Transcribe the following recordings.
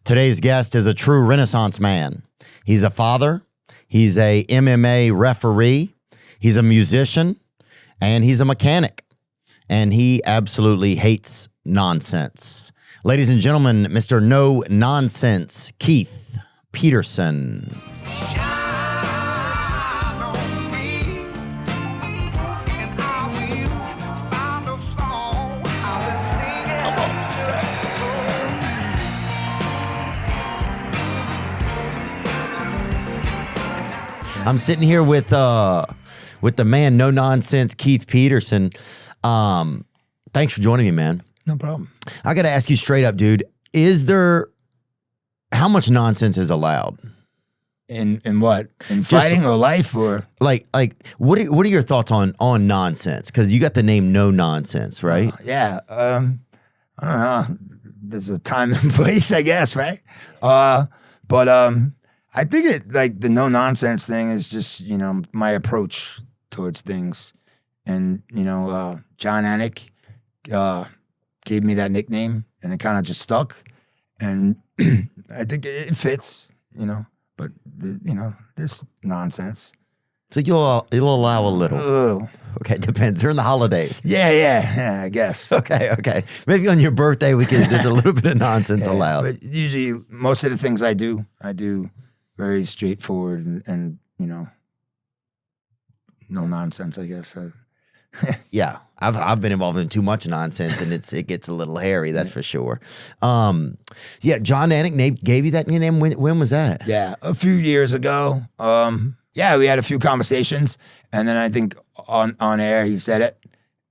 Today's guest is a true Renaissance man. He's a father, he's a MMA referee, he's a musician, and he's a mechanic. And he absolutely hates nonsense. Ladies and gentlemen, Mr. No Nonsense, Keith Peterson. I'm sitting here with the man, No Nonsense, Keith Peterson. Thanks for joining me, man. No problem. I got to ask you straight up, dude. How much nonsense is allowed? In what? In fighting or life or? Like, what are your thoughts on nonsense? Because you got the name No Nonsense, right? Yeah. I don't know. There's a time and place, I guess, right? But I think the no nonsense thing is just, my approach towards things. And, John Anik gave me that nickname and it kind of just stuck. And I think it fits, but, this nonsense. So you'll allow a little. A little. Okay, depends. During the holidays. Yeah, I guess. Okay. Maybe on your birthday, there's a little bit of nonsense allowed. But usually, most of the things I do very straightforward and no nonsense, I guess. Yeah, I've been involved in too much nonsense, and it gets a little hairy. That's for sure. John Anik gave you that new name. When was that? Yeah, a few years ago. We had a few conversations, and then I think on air he said it,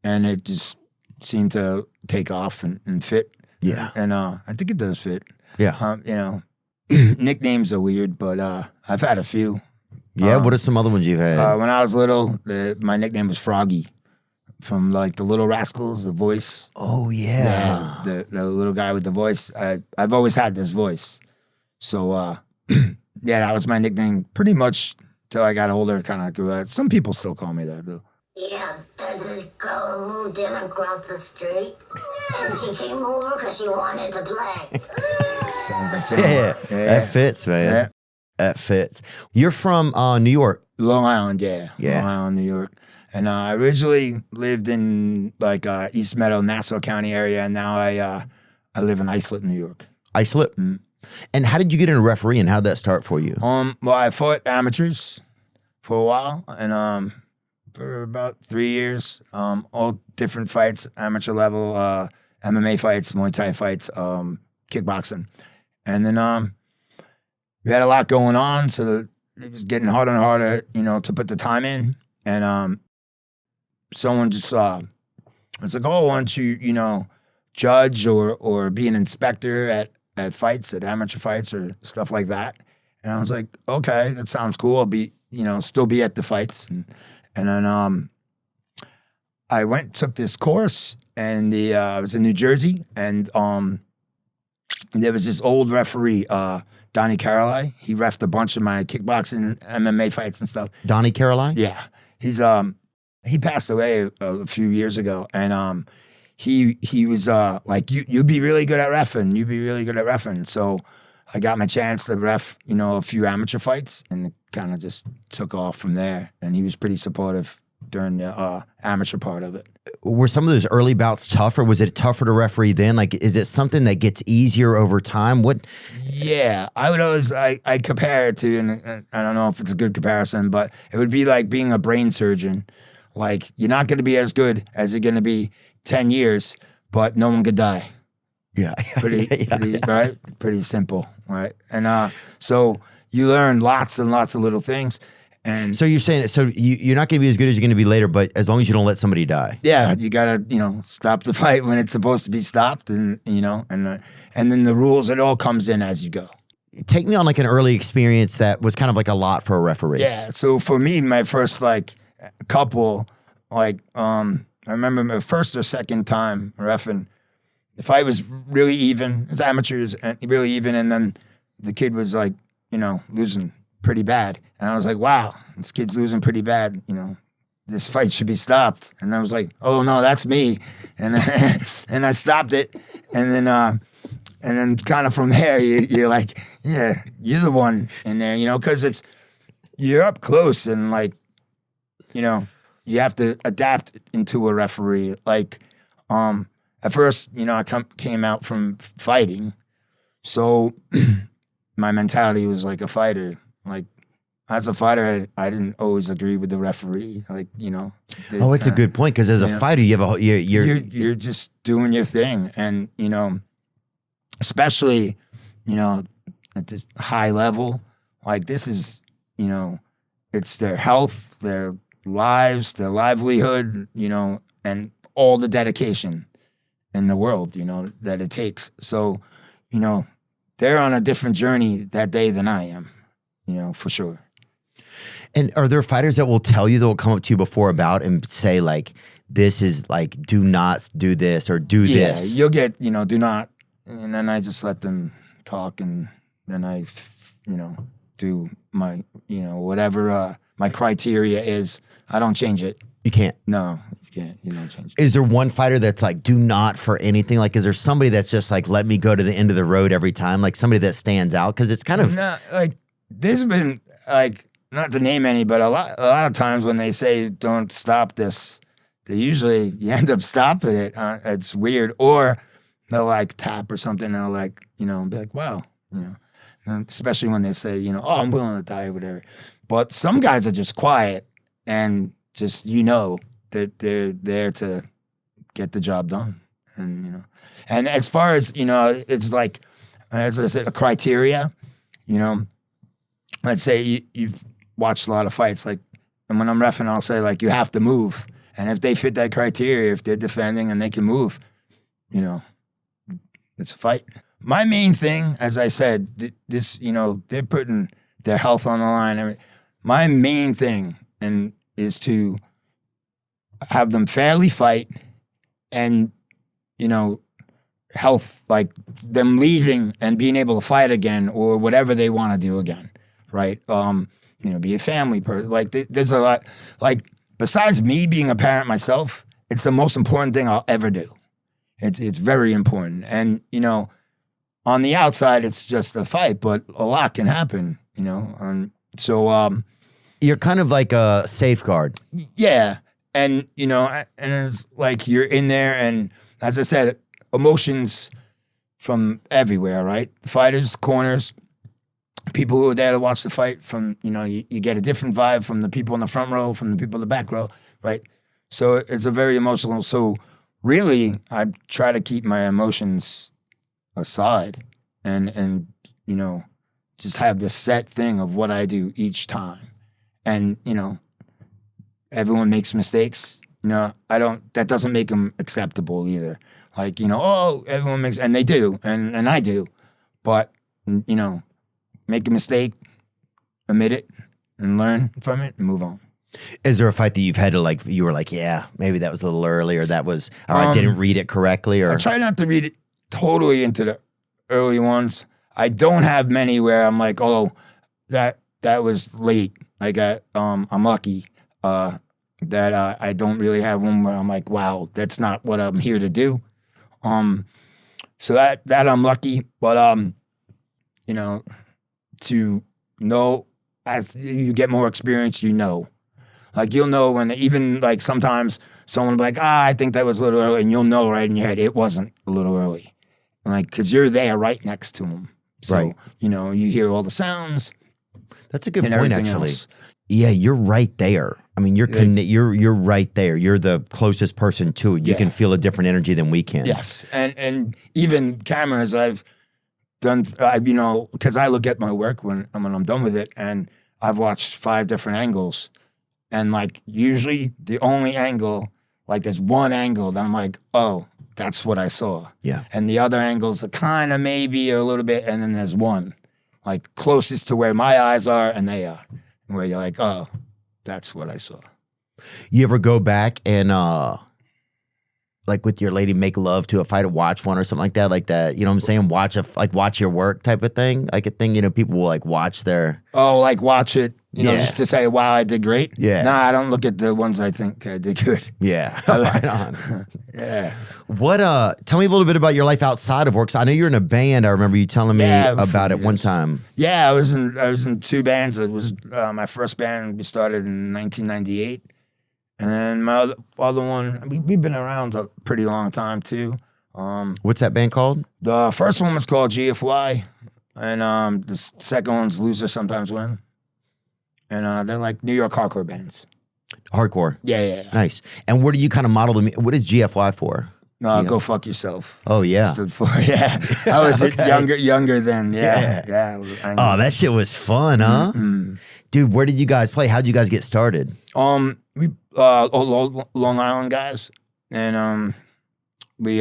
and it just seemed to take off and fit. Yeah, and I think it does fit. Yeah, nicknames are weird, but I've had a few. Yeah, what are some other ones you've had? When I was little, my nickname was Froggy, from the Little Rascals, the voice. Oh yeah, the little guy with the voice. I've always had this voice, so that was my nickname pretty much till I got older. Kind of grew out. Some people still call me that though. Yeah, there's this girl who moved in across the street, and she came over because she wanted to play. Sounds the same. Yeah, that fits, man. Yeah. That fits. You're from New York. Long Island, yeah. Yeah. Long Island, New York. And I originally lived in East Meadow, Nassau County area, and now I live in Islip, New York. Islip? Mm. And how did you get into refereeing? How'd that start for you? Well, I fought amateurs for a while, and for about 3 years, all different fights, amateur level, MMA fights, Muay Thai fights, kickboxing. And then we had a lot going on, so it was getting harder and harder, to put the time in. And someone just it's like, oh, why don't you, judge or be an inspector at fights, at amateur fights or stuff like that. And I was like, okay, that sounds cool. I'll be, still be at the fights. And then I took this course, and I was in New Jersey, and there was this old referee, Donnie Caroline. He reffed a bunch of my kickboxing, MMA fights and stuff. Donnie Caroline? Yeah. He's he passed away a few years ago, and he was like, you'd be really good at reffing. You'd be really good at reffing. So I got my chance to ref, a few amateur fights, and it kind of just took off from there. And he was pretty supportive during the amateur part of it. Were some of those early bouts tough, or was it tougher to referee then? Like, is it something that gets easier over time? Yeah, I would always, I compare it to, and I don't know if it's a good comparison, but it would be like being a brain surgeon. Like, you're not going to be as good as you're going to be 10 years, but no one could die. Yeah. Right? Pretty simple, right? And so you learn lots and lots of little things. And so you're saying, you're not going to be as good as you're going to be later, but as long as you don't let somebody die. Yeah, you got to, stop the fight when it's supposed to be stopped, and, and then the rules, it all comes in as you go. Take me on like an early experience that was kind of like a lot for a referee. Yeah, so for me, my first couple, I remember my first or second time reffing, the fight was really even, it's amateurs, and really even, and then the kid was losing pretty bad. And I was like, wow, this kid's losing pretty bad. This fight should be stopped. And I was like, oh no, that's me. And and I stopped it. And and then kind of from there, you're like, yeah, you're the one in there, because you're up close and like, you have to adapt into a referee. Like, at first, I came out from fighting, so my mentality was like a fighter. Like, as a fighter, I didn't always agree with the referee. Like, it's a good point because as a fighter, you have you're just doing your thing, and especially at the high level, like this is it's their health, their lives, their livelihood, and all the dedication in the world, that it takes. So, they're on a different journey that day than I am, for sure. And are there fighters that will tell you, that will come up to you before about and say like, this is like, do not do this or do this? Yeah, you'll get, do not. And then I just let them talk, and then I, do my, whatever my criteria is. I don't change it. You can't? No, you can't. You don't change it. Is there one fighter that's like, do not for anything? Like, is there somebody that's just like, let me go to the end of the road every time? Like somebody that stands out? Because it's kind of... No, like, there's been, like, not to name any, but a lot of times when they say don't stop this, you end up stopping it. It's weird. Or they'll like tap or something. They'll like, be like, wow, and especially when they say, oh, I'm willing to die or whatever. But some guys are just quiet and just, that they're there to get the job done. And, and as far as, it's like, as I said, a criteria, let's say you've watched a lot of fights, like, and when I'm reffing, I'll say, like, you have to move. And if they fit that criteria, if they're defending and they can move, it's a fight. My main thing, as I said, this, they're putting their health on the line. My main thing is to have them fairly fight and, health, like them leaving and being able to fight again or whatever they want to do again, right? Be a family person. Like, there's a lot, like, besides me being a parent myself, it's the most important thing I'll ever do. It's very important. And, on the outside, it's just a fight, but a lot can happen, so... You're kind of like a safeguard. Yeah. And, and it's like you're in there, and as I said, emotions from everywhere, right? Fighters, corners, people who are there to watch the fight from, you get a different vibe from the people in the front row, from the people in the back row, right? So it's a very emotional. So really, I try to keep my emotions aside and just have this set thing of what I do each time. And, everyone makes mistakes. That doesn't make them acceptable either. Like, everyone makes, and they do, and I do. But, make a mistake, admit it, and learn from it, and move on. Is there a fight that you've had to like, you were like, yeah, maybe that was a little early, or that was, or I didn't read it correctly, or? I try not to read it totally into the early ones. I don't have many where I'm like, oh, that was late. I'm lucky that I don't really have one where I'm like, wow, that's not what I'm here to do. So that I'm lucky, but to know as you get more experience, like you'll know when even like sometimes someone will be like, I think that was a little early, and you'll know right in your head it wasn't a little early, like because you're there right next to them. So, right. You hear all the sounds. That's a good point, actually. Else. Yeah, you're right there. I mean, you're right there. You're the closest person to it. You can feel a different energy than we can. Yes, and even cameras, I've done. Because I look at my work when I'm done with it, and I've watched 5 different angles, and like usually the only angle, like there's one angle that I'm like, oh, that's what I saw. Yeah, and the other angles are kind of maybe a little bit, and then there's one, like closest to where my eyes are and they are, where you're like, oh, that's what I saw. You ever go back and like with your lady make love to a fight or watch one or something like that, you know what I'm saying? Watch your work type of thing, like a thing, people will like watch their... Oh, like watch it You know, Yeah. just to say, wow, I did great. Yeah. Nah, I don't look at the ones I think I did good. Yeah. Right on. Yeah. What tell me a little bit about your life outside of work. 'Cause I know you're in a band. I remember you telling me Yeah, for about it one years. time. Yeah, I was in 2 bands. It was my first band. We started in 1998, and then my other one. We've been around a pretty long time too. What's that band called? The first one was called GFY, and the second one's Loser Sometimes Win, and they're like New York hardcore bands. Hardcore. Yeah. Nice. And where do you kind of model the? What is GFY for? Go fuck yourself. Oh yeah. Stood for I was younger then. Yeah. Oh, that shit was fun, huh? Dude, where did you guys play? How did you guys get started? We Long Island guys, and we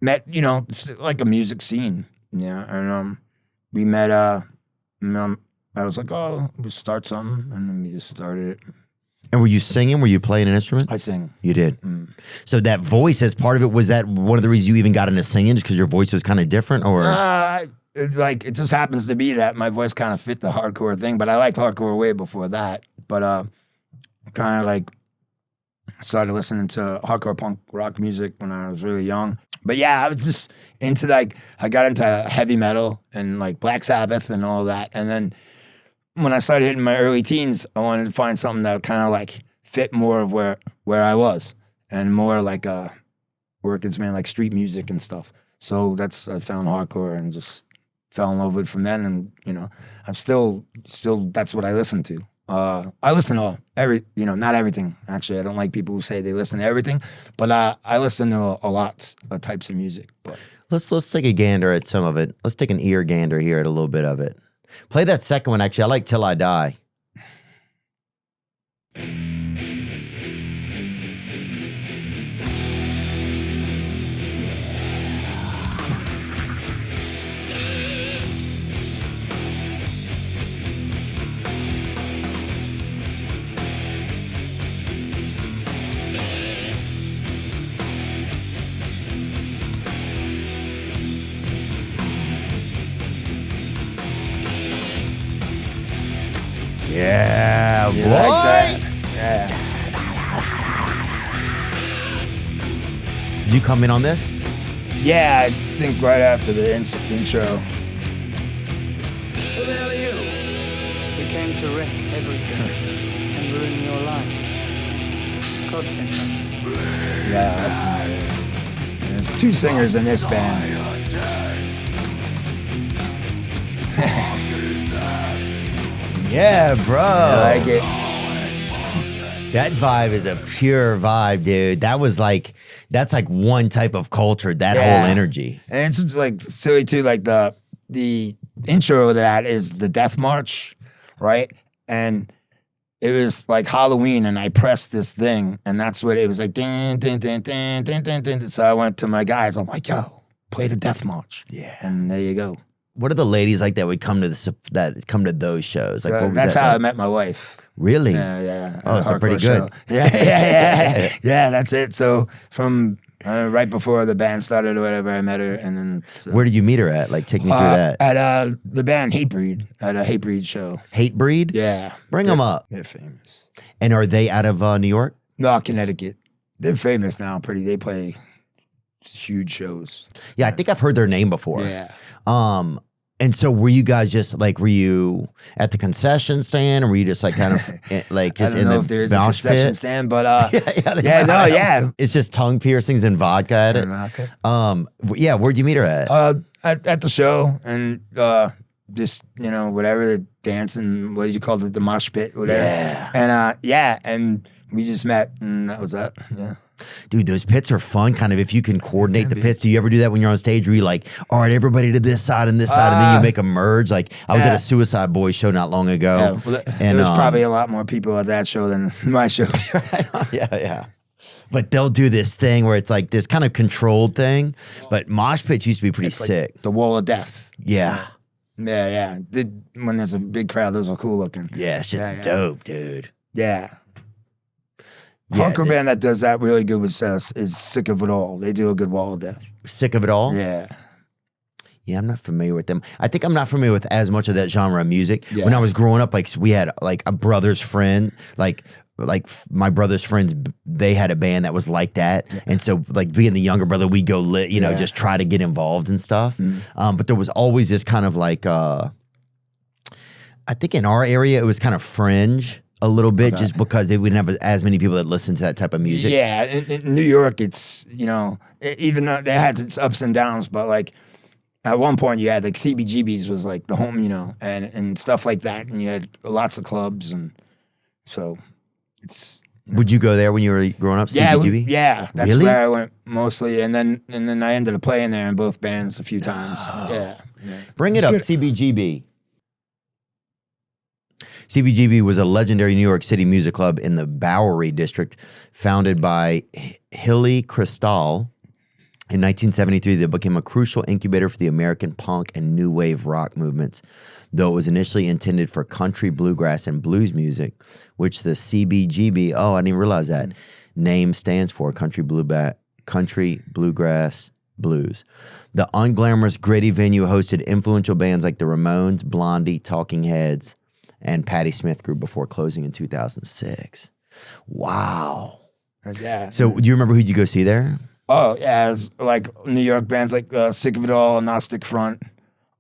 met. You know, it's like a music scene. Yeah, and we met. I was like, oh, we start something, and then we just started it. And were you singing? Were you playing an instrument? I sing. You did. So that voice as part of it, was that one of the reasons you even got into singing, just because your voice was kind of different, or? It just happens to be that my voice kind of fit the hardcore thing, but I liked hardcore way before that. But kind of like started listening to hardcore punk rock music when I was really young. But yeah, I was just into I got into heavy metal and like Black Sabbath and all that. And then when I started hitting my early teens, I wanted to find something that kind of like fit more of where I was and more like workers man, like street music and stuff. So I found hardcore and just fell in love with it from then. And you know, I'm still that's what I listen to. I listen to not everything. Actually, I don't like people who say they listen to everything, but I listen to a lot of types of music. But Let's take a gander at some of it. Let's take an ear gander here at a little bit of it. Play that second one, actually. I like Till I Die. Yeah, you boy. like that? Yeah. Did you come in on this? Yeah, I think right after the intro. Who the hell are you? We came to wreck everything and ruin your life. God sent us. Yeah, that's my. And there's 2 singers in this band. Yeah, bro. I like it. That vibe is a pure vibe, dude. That's like one type of culture, that Yeah. whole energy. And it's just like silly too, like the intro of that is the Death March, right? And it was like Halloween, and I pressed this thing, and that's what it was like. Dun, dun, dun, dun, dun, dun, dun. So I went to my guys. I'm like, yo, play the Death March. Yeah. And there you go. What are the ladies like that would come to those shows? Like, what was That's that how I like? met my wife. Really? Yeah. Oh, so pretty good. Yeah. Yeah, that's it. So from right before the band started or whatever, I met her, and then Where did you meet her at? Like, take me through that. at the band Hatebreed at a Hatebreed show. Hatebreed? Yeah, Bring them up. they're famous. And are they out of New York? No, Connecticut. They're famous now. They play huge shows. Yeah, I think I've heard their name before. Yeah. And so were you guys just like, were you at the concession stand, or were you just like kind of like just I in don't know the if there is a mosh concession pit? stand, but Yeah. It's just tongue piercings and vodka at it. Yeah, where'd you meet her at? At the show, and just whatever, the dancing, what do you call it, the mosh pit, whatever. Yeah. And we just met, and that was that. Yeah. Dude, those pits are fun, kind of, if you can coordinate the pits. Do you ever do that when you're on stage where you're like, all right, everybody to this side and this side, and then you make a merge? Like, I was at a Suicide Boys show not long ago. Yeah, well, and there was probably a lot more people at that show than my shows. Yeah. But they'll do this thing where it's like this kind of controlled thing. But mosh pits used to be pretty sick. Like the Wall of Death. Yeah. Yeah. When there's a big crowd, those are cool looking. Yeah, shit's dope, dude. Yeah. Yeah, Hardcore band that does that really good with us is Sick of It All. They do a good Wall of Death. Sick of It All? Yeah. Yeah, I'm not familiar with them. I think I'm not familiar with as much of that genre of music. Yeah. When I was growing up, like we had like a brother's friend, like my brother's friends, they had a band that was like that. Yeah. And so like being the younger brother, we go you know, just try to get involved and stuff. But there was always this kind of like, I think in our area, it was kind of fringe a little bit just because we didn't have as many people that listened to that type of music. Yeah. In New York, it's, you know, even though they had its ups and downs, but like at one point you had like CBGB's was like the home, you know, and stuff like that. And you had lots of clubs. And so it's, you know. Would you go there when you were growing up? Yeah, CBGB? yeah, that's really? where I went mostly, and then I ended up playing there in both bands a few times. Yeah. Bring it up, CBGB. CBGB was a legendary New York City music club in the Bowery district, founded by Hilly Kristal. In 1973, they became a crucial incubator for the American punk and new wave rock movements, though it was initially intended for country, bluegrass, and blues music, which the CBGB, I didn't even realize that, name stands for country, bluegrass, blues. The unglamorous, gritty venue hosted influential bands like the Ramones, Blondie, Talking Heads, and Patti Smith Group before closing in 2006. Wow. Yeah. So do you remember who you go see there? Oh, yeah. It was like New York bands like Sick of It All, Gnostic Front.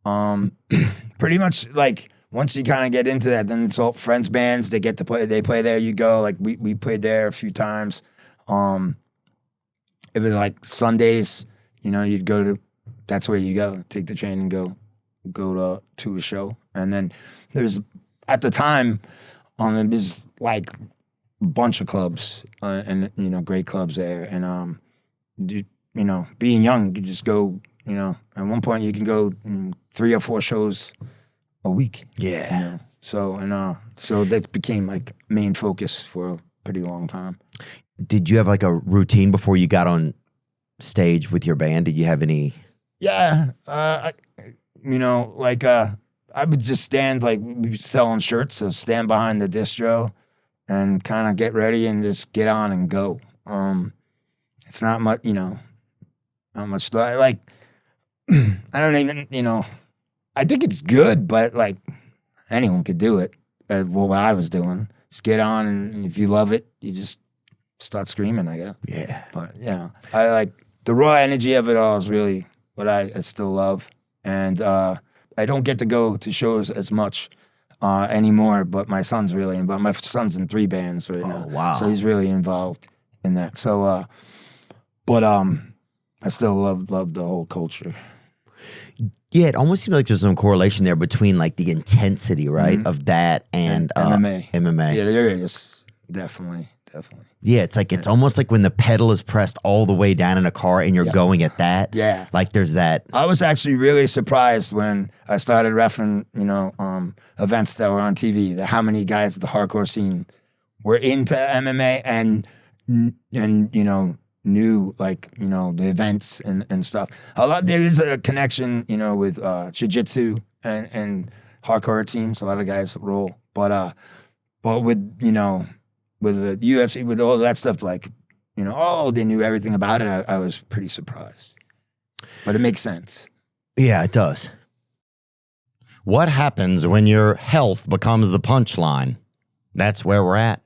Pretty much like once you kind of get into that, then it's all friends bands. They get to play. They play there. You go. Like we played there a few times. It was like Sundays. You know, you'd go to. That's where you go. Take the train and go to a show. And then there's at the time, it was like a bunch of clubs and you know great clubs there. And you know, being young, you could just go. You know, at one point you can go 3 or 4 shows a week. Yeah. You know? So that became like main focus for a pretty long time. Did you have like a routine before you got on stage with your band? Did you have any? Yeah. You know, like I would just stand, like we were selling shirts, so stand behind the distro and kind of get ready and just get on and go. It's not much, you know, not much. Like, I don't even, you know, I think it's good, but like anyone could do it. What I was doing, just get on, and if you love it, you just start screaming, I guess. Yeah. But yeah, I like the raw energy of it all is really what I still love. And I don't get to go to shows as much anymore, but my son's really involved. My son's in 3 bands right now. Oh, wow. So he's really involved in that. So, but I still love the whole culture. Yeah, it almost seems like there's some correlation there between like the intensity, right, of that and MMA. MMA. Yeah, there is definitely. Yeah, it's like it's almost like when the pedal is pressed all the way down in a car and you're going at that. Yeah, like there's that. I was actually really surprised when I started reffing, you know, events that were on TV. How many guys at the hardcore scene were into MMA and you know knew like you know the events and stuff. There is a connection, you know, with jiu-jitsu and hardcore. It seems a lot of guys roll, but with you know. With the UFC, with all that stuff, like, you know, they knew everything about it. I was pretty surprised. But it makes sense. Yeah, it does. What happens when your health becomes the punchline? That's where we're at.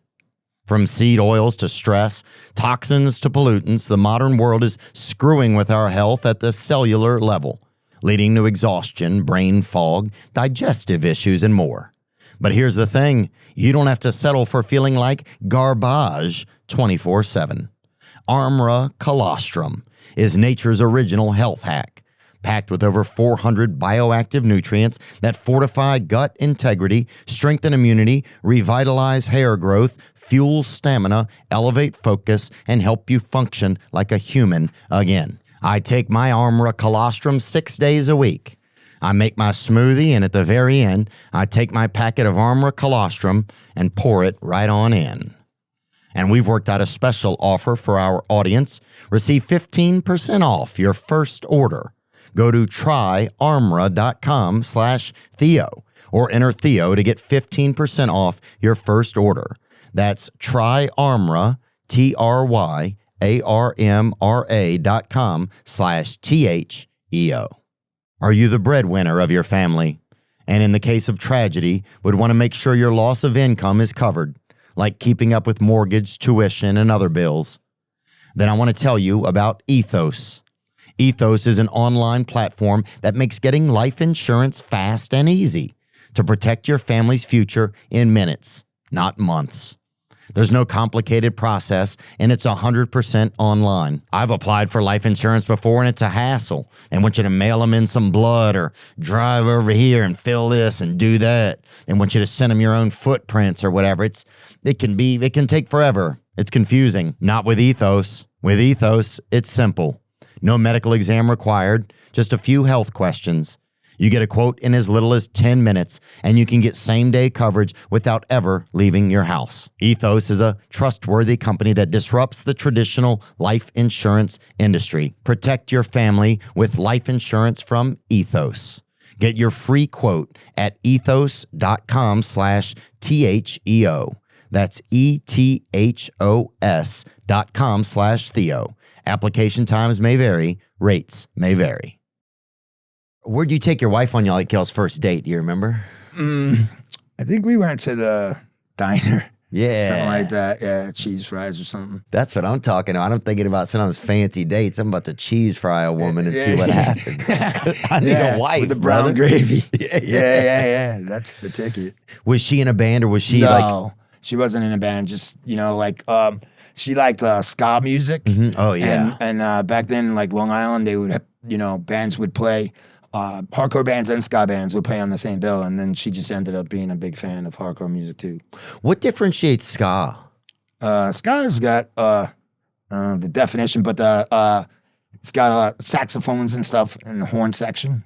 From seed oils to stress, toxins to pollutants, the modern world is screwing with our health at the cellular level, leading to exhaustion, brain fog, digestive issues, and more. But here's the thing, you don't have to settle for feeling like garbage 24/7. Armra Colostrum is nature's original health hack, packed with over 400 bioactive nutrients that fortify gut integrity, strengthen immunity, revitalize hair growth, fuel stamina, elevate focus, and help you function like a human again. I take my Armra Colostrum 6 days a week. I make my smoothie, and at the very end, I take my packet of Armra Colostrum and pour it right on in. And we've worked out a special offer for our audience. Receive 15% off your first order. Go to tryarmra.com/Theo or enter Theo to get 15% off your first order. That's tryarmra, TRYARMRA.com/THEO. Are you the breadwinner of your family? And in the case of tragedy, would want to make sure your loss of income is covered, like keeping up with mortgage, tuition, and other bills? Then I want to tell you about Ethos. Ethos is an online platform that makes getting life insurance fast and easy to protect your family's future in minutes, not months. There's no complicated process, and it's 100% online. I've applied for life insurance before, and it's a hassle. They want you to mail them in some blood or drive over here and fill this and do that. They want you to send them your own footprints or whatever. It can take forever. It's confusing. Not with Ethos. With Ethos, it's simple. No medical exam required, just a few health questions. You get a quote in as little as 10 minutes, and you can get same-day coverage without ever leaving your house. Ethos is a trustworthy company that disrupts the traditional life insurance industry. Protect your family with life insurance from Ethos. Get your free quote at ethos.com/THEO. That's ETHOS.com/Theo. Application times may vary. Rates may vary. Where'd you take your wife on y'all's first date? Do you remember? I think we went to the diner. Yeah. Something like that. Yeah, cheese fries or something. That's what I'm talking about. I'm thinking about sometimes fancy dates. I'm about to cheese fry a woman and see what happens. I need a wife, with the brown brother. gravy. Yeah. That's the ticket. Was she in a band or was she No, she wasn't in a band. Just, she liked ska music. Oh, yeah. And back then, like Long Island, they would, bands would play. Hardcore bands and ska bands would play on the same bill, and then she just ended up being a big fan of hardcore music too. What differentiates ska? Ska's got the definition, but it's got saxophones and stuff in the horn section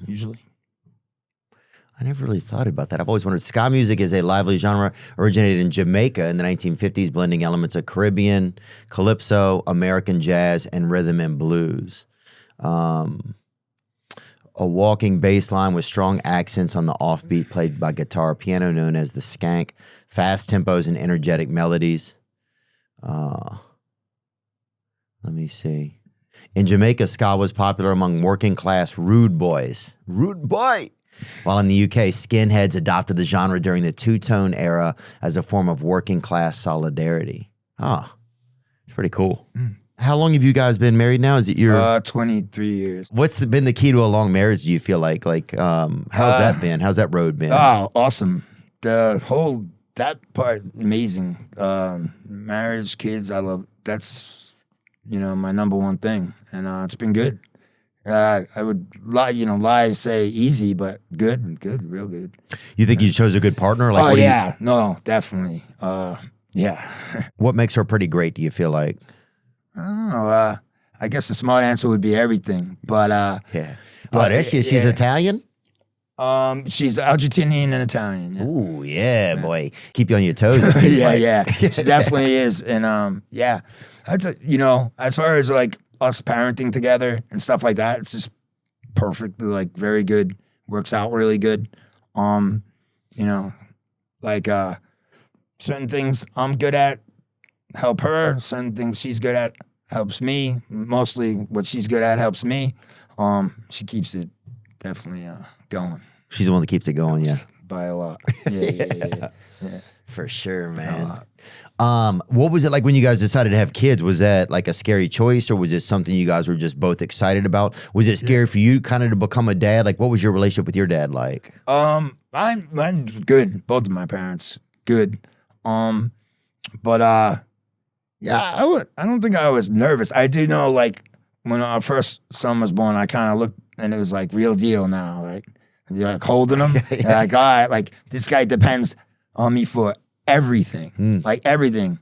usually. I never really thought about that. I've always wondered. Ska music is a lively genre originated in Jamaica in the 1950s, blending elements of Caribbean, calypso, American jazz, and rhythm and blues. A walking bass line with strong accents on the offbeat played by guitar piano known as the skank, fast tempos and energetic melodies. Let me see. In Jamaica, ska was popular among working class rude boys. Rude boy! While in the UK, skinheads adopted the genre during the two-tone era as a form of working class solidarity. It's pretty cool. How long have you guys been married now? Is it your 23 years. What's been the key to a long marriage, do you feel like? How's that been? How's that road been? Oh, awesome. That part, amazing. Marriage, kids, I love, that's, my number one thing. And it's been good. I would lie, say easy, but good, real good. You think you chose a good partner? No, definitely. Yeah. What makes her pretty great, do you feel like? I don't know. I guess the smart answer would be everything, but yeah. She's Italian? She's Argentinian and Italian. Yeah. Ooh, yeah, boy. Keep you on your toes. It seems like. Yeah. She definitely is. And that's as far as like us parenting together and stuff like that, it's just perfect. Like very good. Works out really good. Certain things I'm good at help her. Certain things she's good at helps me. Mostly what she's good at helps me. She keeps it definitely going. She's the one that keeps it going, yeah. By a lot. Yeah. For sure, man. What was it like when you guys decided to have kids? Was that like a scary choice, or was it something you guys were just both excited about? Was it scary for you kind of to become a dad? Like, what was your relationship with your dad like? I'm good. Both of my parents, good. I don't think I was nervous. I do know, like, when our first son was born, I kind of looked, and it was like real deal now, right? You're like holding him, yeah. Like, all right, like this guy depends on me for everything, like everything,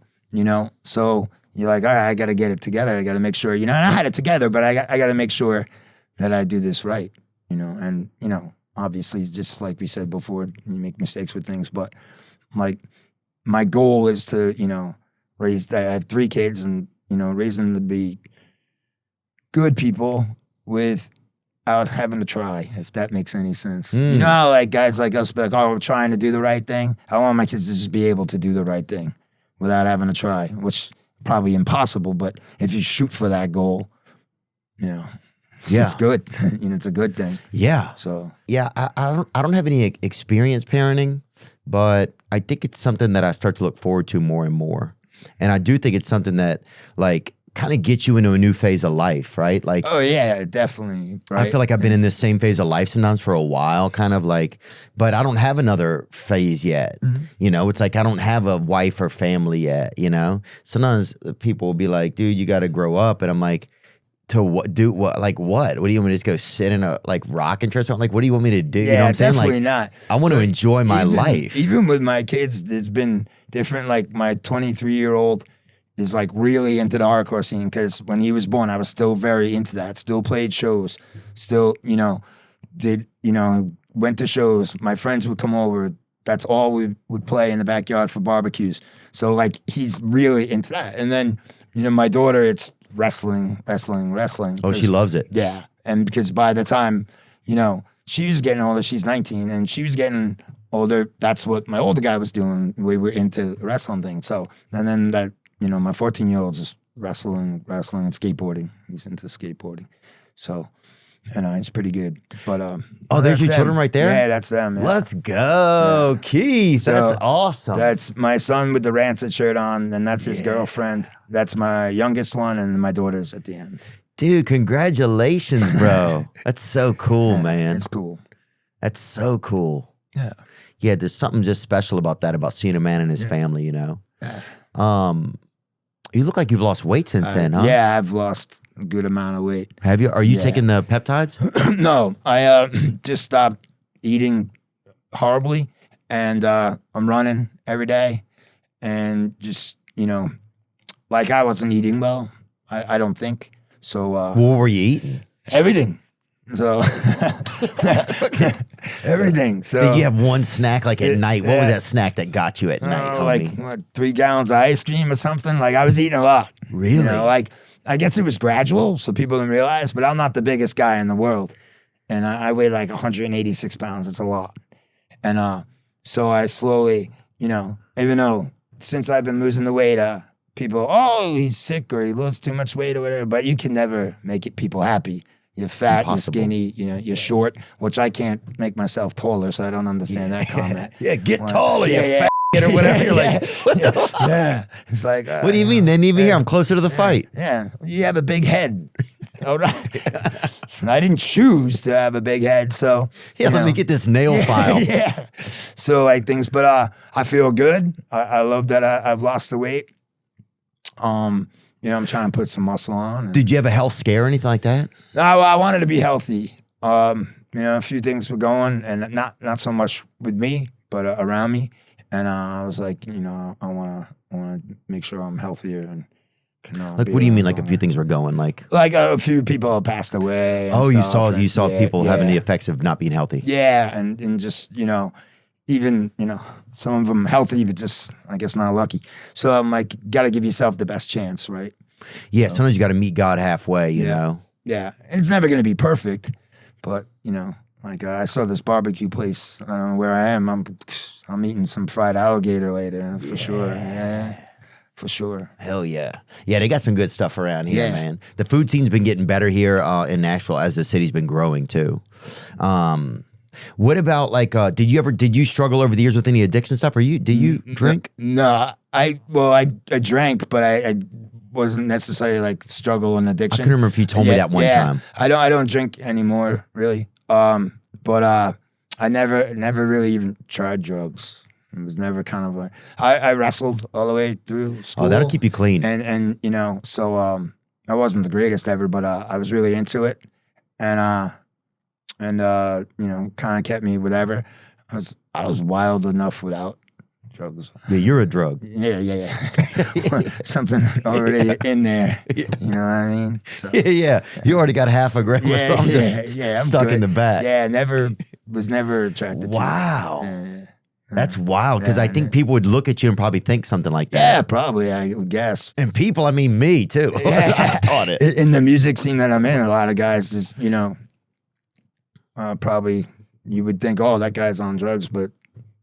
So you're like, all right, I got to get it together. I got to make sure, and I had it together, but I got to make sure that I do this right, And obviously, just like we said before, you make mistakes with things, but like my goal is to, raise. I have 3 kids, and raise them to be good people without having to try, if that makes any sense. You know how like guys like us be like, oh, we're trying to do the right thing? I want my kids to just be able to do the right thing without having to try, which is probably impossible, but if you shoot for that goal, It's just good. It's a good thing. Yeah. So Yeah, I don't have any experience parenting, but I think it's something that I start to look forward to more and more. And I do think it's something that like kind of gets you into a new phase of life, right? Like, oh yeah, definitely. Right? I feel like I've been in this same phase of life sometimes for a while, kind of like, but I don't have another phase yet. It's like I don't have a wife or family yet, Sometimes people will be like, dude, you got to grow up. And I'm like, to what? Do what? Like what? What do you want me to just go sit in a like rocking chair or something? Like, what do you want me to do? Yeah, You know what I'm saying? definitely Like, not. I want to enjoy my life. Even with my kids, it's been different. Like my 23-year-old is like really into the hardcore scene because when he was born, I was still very into that. Still played shows. Still, went to shows. My friends would come over. That's all we would play in the backyard for barbecues. So like he's really into that. And then, my daughter, it's wrestling. Oh, she loves it. Yeah. And because by the time, she was getting older, she's 19, and she was getting older, that's what my older guy was doing. We were into the wrestling thing. So, and then that, my 14-year-old just wrestling and skateboarding. He's into skateboarding. So, he's pretty good. But oh, there's your children right there? Yeah, that's them. Yeah. Let's go, Yeah. Keith. So, that's awesome. That's my son with the Rancid shirt on, and that's his girlfriend. That's my youngest one, and my daughter's at the end. Dude, congratulations, bro. That's so cool, man. It's cool. That's so cool. Yeah. Yeah, there's something just special about that, about seeing a man and his family, You look like you've lost weight since then, huh? Yeah, I've lost a good amount of weight. Have you? Are you taking the peptides? No, I just stopped eating horribly, and I'm running every day, and just like I wasn't eating well. I don't think so. What were you eating? Everything. So everything. So Did you have one snack like at night? What was that snack that got you at night, homie? like 3 gallons of ice cream or something. Like I was eating a lot. Really? Like I guess it was gradual, so people didn't realize. But I'm not the biggest guy in the world, and I weigh like 186 pounds. It's a lot, and so I slowly, even though since I've been losing the weight, people, oh, he's sick or he lost too much weight or whatever. But you can never make people happy. You're fat, Impossible. you're skinny, you're short, which I can't make myself taller, so I don't understand that comment. Yeah, get Well, taller, yeah, you yeah. fat or whatever. You're like, what the fuck? Yeah. It's like, What do you mean? They didn't even hear. I'm closer to the fight. yeah, you have a big head. All right. I didn't choose to have a big head, so. Yeah, let me get this nail file. Yeah. So, like things, but I feel good. I love that I've lost the weight. I'm trying to put some muscle on. Did you have a health scare or anything like that? No, I wanted to be healthy. A few things were going, and not so much with me, but around me. And I was like, I want to make sure I'm healthier and can. Like, what do you mean? Like, a few things were going, like a few people passed away. And oh, you stuff, saw yeah, people having yeah. the effects of not being healthy. Yeah, and just even some of them healthy, but just I guess not lucky. So I'm like, got to give yourself the best chance, right? Yeah, sometimes you got to meet God halfway, you know. Yeah, and it's never going to be perfect, but like I saw this barbecue place. I don't know where I am. I'm eating some fried alligator later for sure. Yeah, for sure. Hell yeah, yeah. They got some good stuff around here, Yeah. man. The food scene's been getting better here in Nashville as the city's been growing too. What about like? Did you struggle over the years with any addiction stuff? Did you drink? No, I drank, but I wasn't necessarily like struggle and I addiction. couldn't remember if you told me that one time. I don't drink anymore, really. But I never really even tried drugs. It was never kind of like I wrestled all the way through school. Oh, that'll keep you clean. And so I wasn't the greatest ever, but I was really into it, and kind of kept me whatever. I was wild enough without drugs. Yeah, you're a drug. Yeah. Something already in there. You know what I mean? So, Yeah. You already got half a gram or something I'm stuck in good. the back. Yeah, was never attracted Wow. to it. That's wild because I think people would look at you and probably think something like that. Yeah, probably, I would guess. And people, I mean me too. Yeah. I thought it. In the music scene that I'm in, a lot of guys just, probably you would think, oh, that guy's on drugs, but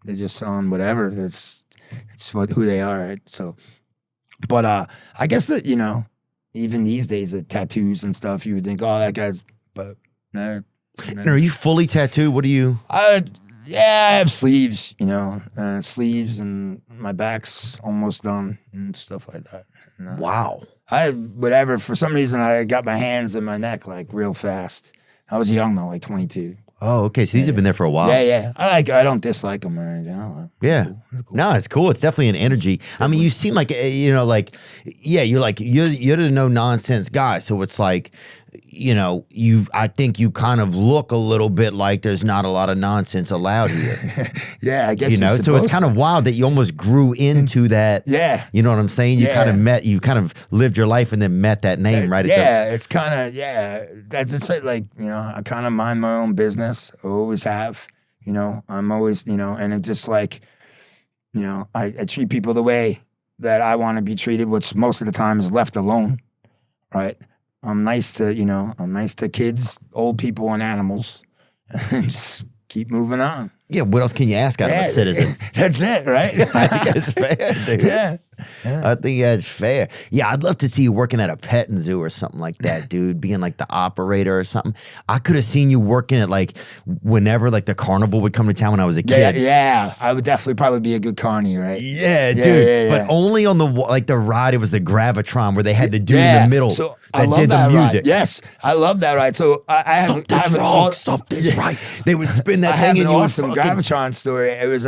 they're just on whatever. It's who they are, right? So, but I guess that, even these days, the tattoos and stuff, you would think, oh, that guy's, but No. And are you fully tattooed? What do you? Yeah, I have sleeves, sleeves, and my back's almost done and stuff like that. And, Wow. Whatever. For some reason, I got my hands in my neck like real fast. I was young though, like 22. Oh, okay. So these have been there for a while. Yeah. I don't dislike them or anything. Yeah. Cool. No, it's cool. It's definitely an energy. I mean, you seem like, you're a no nonsense guy. So it's like, I think you kind of look a little bit like there's not a lot of nonsense allowed here. Yeah, I guess so it's kind of wild that you almost grew into that. Yeah. You know what I'm saying? You kind of lived your life and then met that name right at it's kind of, that's it's like, I kind of mind my own business. I always have, I'm always, and it's just like, I treat people the way that I want to be treated, which most of the time is left alone, right? I'm nice to kids, old people, and animals. And just keep moving on. Yeah, what else can you ask out of a citizen? That's it, right? I think that's fair, dude. Yeah. I think that's fair. Yeah, I'd love to see you working at a petting zoo or something like that, dude, being like the operator or something. I could have seen you working at like whenever like the carnival would come to town when I was a kid. Yeah. I would definitely probably be a good carny, right? Yeah, dude. But only on the ride, it was the Gravitron where they had the dude in the middle that did the music. Ride. Yes, I love that ride. So I have something's wrong, something's right. They would spin that thing and you would fucking Gravitron story. It was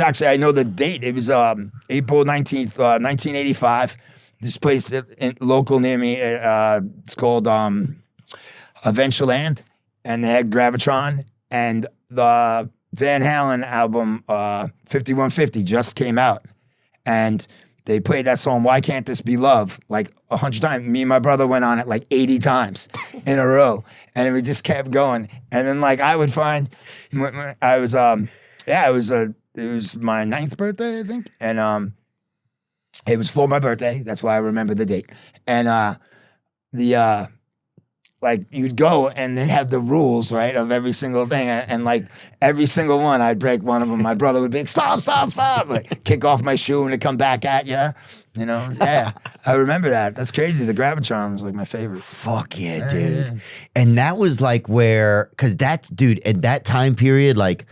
actually, I know the date. It was April 19th, 1985. This place local near me, it's called Adventureland, and they had Gravitron, and the Van Halen album 5150 just came out, and they played that song, Why Can't This Be Love, like 100 times. Me and my brother went on it like 80 times in a row, and we just kept going. And then like I would find, it was my 9th birthday, I think. And it was for my birthday. That's why I remember the date. And like you'd go and then have the rules, right, of every single thing. And like every single one, I'd break one of them. My brother would be like, stop. Like kick off my shoe and it'd come back at you. Yeah. I remember that. That's crazy. The Gravitron was like my favorite. Fuck yeah, dude. Yeah. And that was like because that's, dude, at that time period, like,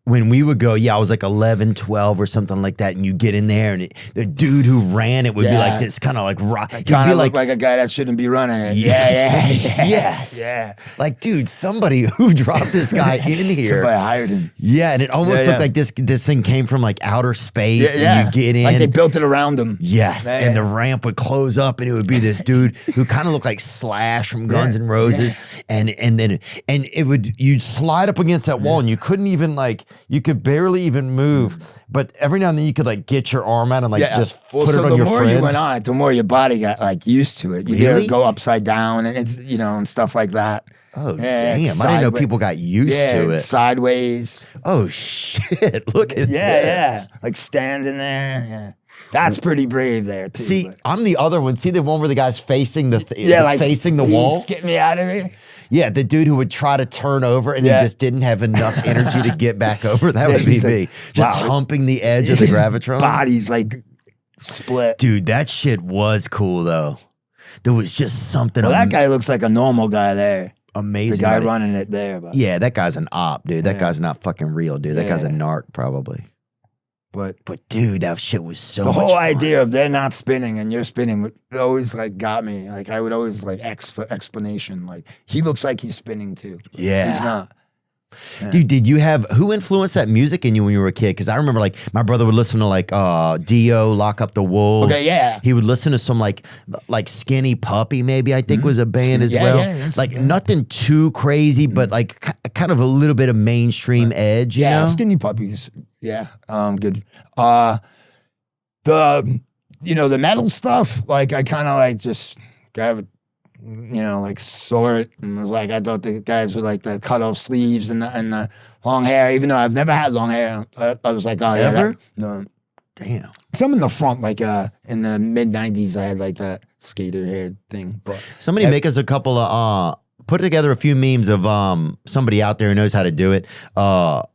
when we would go, I was like 11, 12 or something like that, and you get in there, and the dude who ran it would be like this kind of like rock. He'd kind of look like a guy that shouldn't be running it. Yeah. Yes. Yeah. Like, dude, somebody who dropped this guy in here. Somebody hired him. Yeah, and it almost looked like this thing came from like outer space, and you get in. Like they built it around him. Yes, and the ramp would close up, and it would be this dude who kind of looked like Slash from Guns N' Roses, and you'd slide up against that wall, and you couldn't even like. You could barely even move, but every now and then you could like get your arm out and like just put it on your friend. The more you went on it, the more your body got like used to it. You'd go upside down and it's and stuff like that. Oh damn! I didn't know people got used to it. Sideways. Oh shit! Look at this. Yeah. Like standing there. Yeah. That's pretty brave there too. See, I'm the other one. See the one where the guy's facing facing the wall. Get me out of here. Yeah, the dude who would try to turn over and he just didn't have enough energy to get back over. That would be me. Just humping the edge of the Gravitron. Body's like split. Dude, that shit was cool though. There was just something. Well, that guy looks like a normal guy there. Amazing. The guy running it there. Yeah, that guy's an op, dude. That guy's not fucking real, dude. That guy's a narc probably. But dude, that shit was so much fun. The whole idea of they're not spinning and you're spinning always like got me. Like I would always like explanation. Like he looks like he's spinning too. Yeah. He's not. Yeah. Dude, who influenced that music in you when you were a kid? Because I remember like my brother would listen to like Dio, Lock Up the Wolves. Okay, yeah. He would listen to some like Skinny Puppy, maybe I think was a band as well. Yeah, like nothing too crazy, but like kind of a little bit of mainstream edge. You know? Skinny Puppies. Yeah, good. The metal stuff, like I kind of like just grab it. Like saw it and was like, I thought the guys with like the cut off sleeves and the long hair, even though I've never had long hair. I was like, oh, ever? No. Damn. Some in the front, like in the mid 90s, I had like that skater hair thing. But somebody make us a couple of, put together a few memes of somebody out there who knows how to do it, of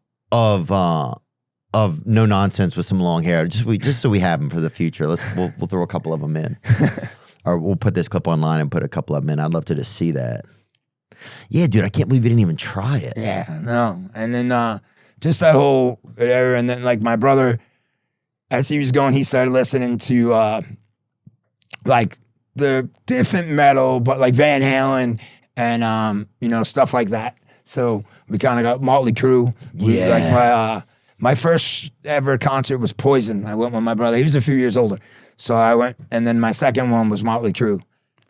no nonsense with some long hair, just so we have them for the future. We'll throw a couple of them in. Or we'll put this clip online and put a couple of them in. I'd love to just see that. Yeah, dude, I can't believe you didn't even try it. Yeah, no. And then just that whole era. And then, like, my brother, as he was going, he started listening to, like, the different metal, but, like, Van Halen and, you know, stuff like that. So we kind of got Motley Crue. Yeah. Like, my first ever concert was Poison. I went with my brother. He was a few years older. So I went, and then my second one was Motley Crue.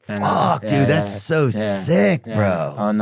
And, Fuck, dude, that's so sick, bro. On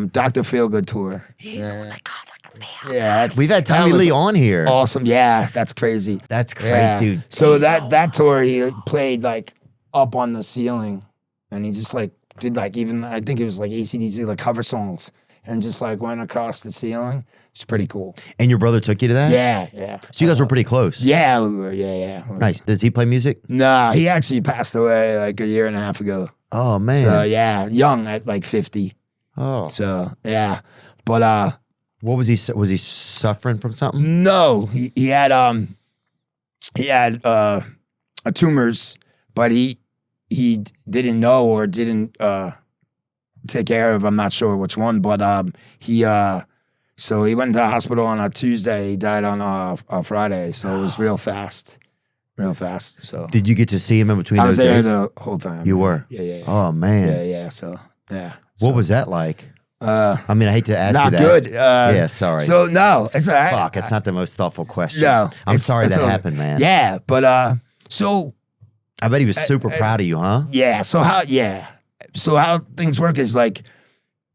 Dr. Feelgood tour. He's on that God like a man. Yeah, We've had that Tommy was Lee on here. Awesome. Yeah, that's crazy. That's crazy, Yeah. dude. So Jeez. that tour, he played like up on the ceiling, and he just like did like even I think it was like AC/DC like cover songs, and just like went across the ceiling. It's pretty cool. And your brother took you to that? Yeah. So you guys were pretty close. Yeah, we were. Yeah. Nice. Does he play music? Nah, he actually passed away like a year and a half ago. Oh man. So yeah, young at like 50. Oh. So yeah, but What was he suffering from something? no, he had tumors, but he didn't know or didn't take care of. I'm not sure which one, but so he went to the hospital on a Tuesday. He died on a Friday, so it was real fast. So Did you get to see him in between I those was there days? the whole time. You were? Yeah. Oh man. Yeah. So yeah. What was that like? I mean, I hate to ask you Not that. good. Yeah, sorry. So no, it's all right. Fuck, it's not the most thoughtful question. No, I'm sorry it's that all right. happened, man. Yeah, but so I bet he was super proud of you, huh? yeah. So how things work is like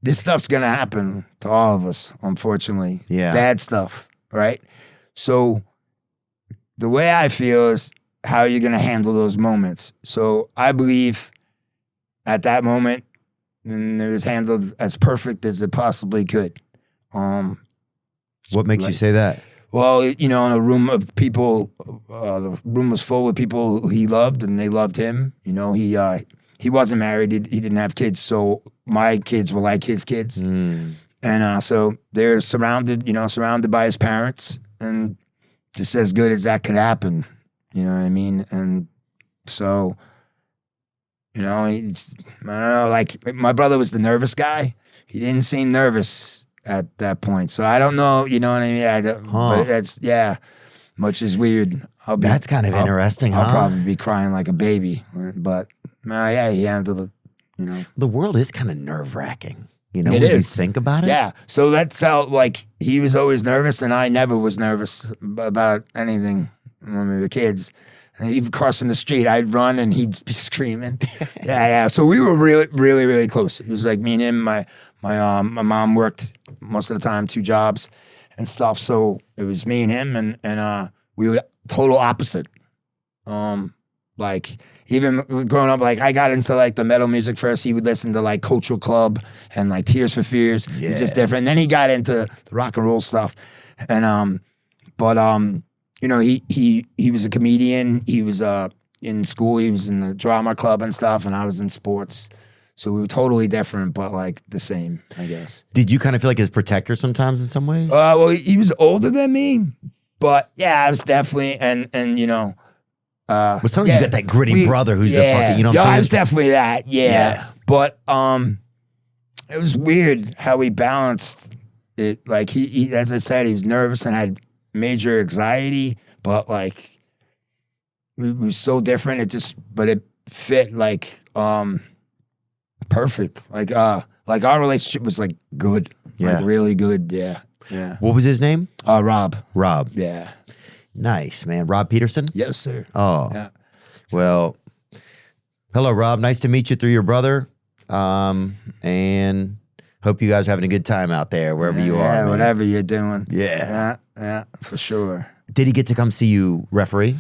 this stuff's gonna happen to all of us, unfortunately. Yeah. Bad stuff, right? So the way I feel is how you're gonna handle those moments. So I believe at that moment, and it was handled as perfect as it possibly could. What makes you like- say that? Well, you know, in a room of people, the room was full with people he loved, and they loved him. You know, he wasn't married. He didn't have kids, so my kids were like his kids. And so they're surrounded by his parents, and just as good as that could happen. You know what I mean? And so, you know, I don't know, like my brother was the nervous guy. He didn't seem nervous at that point. So I don't know, you know what I mean? But that's, much is weird. That's kind of interesting, I'll huh? probably be crying like a baby. But, he handled it, you know. The world is kind of nerve-wracking, you know, It when you is. think about it. Yeah. So that's how, like, he was always nervous, and I never was nervous about anything when we were kids. And even crossing the street, I'd run and he'd be screaming. Yeah. So we were really, really, really close. It was like me and him. My mom worked most of the time 2 jobs and stuff. So it was me and him, and we were total opposite. Like even growing up, like I got into like the metal music first. He would listen to like Cultural Club and like Tears for Fears, just different. And then he got into the rock and roll stuff, and you know, he was a comedian. He was in school. He was in the drama club and stuff, and I was in sports. So we were totally different, but like the same, I guess. Did you kind of feel like his protector sometimes in some ways? Well, he was older than me, but yeah, I was definitely and you know. Well, sometimes you got that gritty brother who's the fucking, you know what I'm saying? I was definitely that, yeah. But it was weird how he balanced it. Like he, as I said, he was nervous and had major anxiety, but like we was so different. But it fit like perfect. Like our relationship was like good, like really good. Yeah. What was his name? Rob. Rob. Yeah. Nice, man. Rob Peterson? Yes, sir. Oh. Yeah. Well, hello, Rob. Nice to meet you through your brother. And hope you guys are having a good time out there, wherever you are. Yeah, man. whatever you're doing. Yeah. Yeah, for sure. Did he get to come see you referee?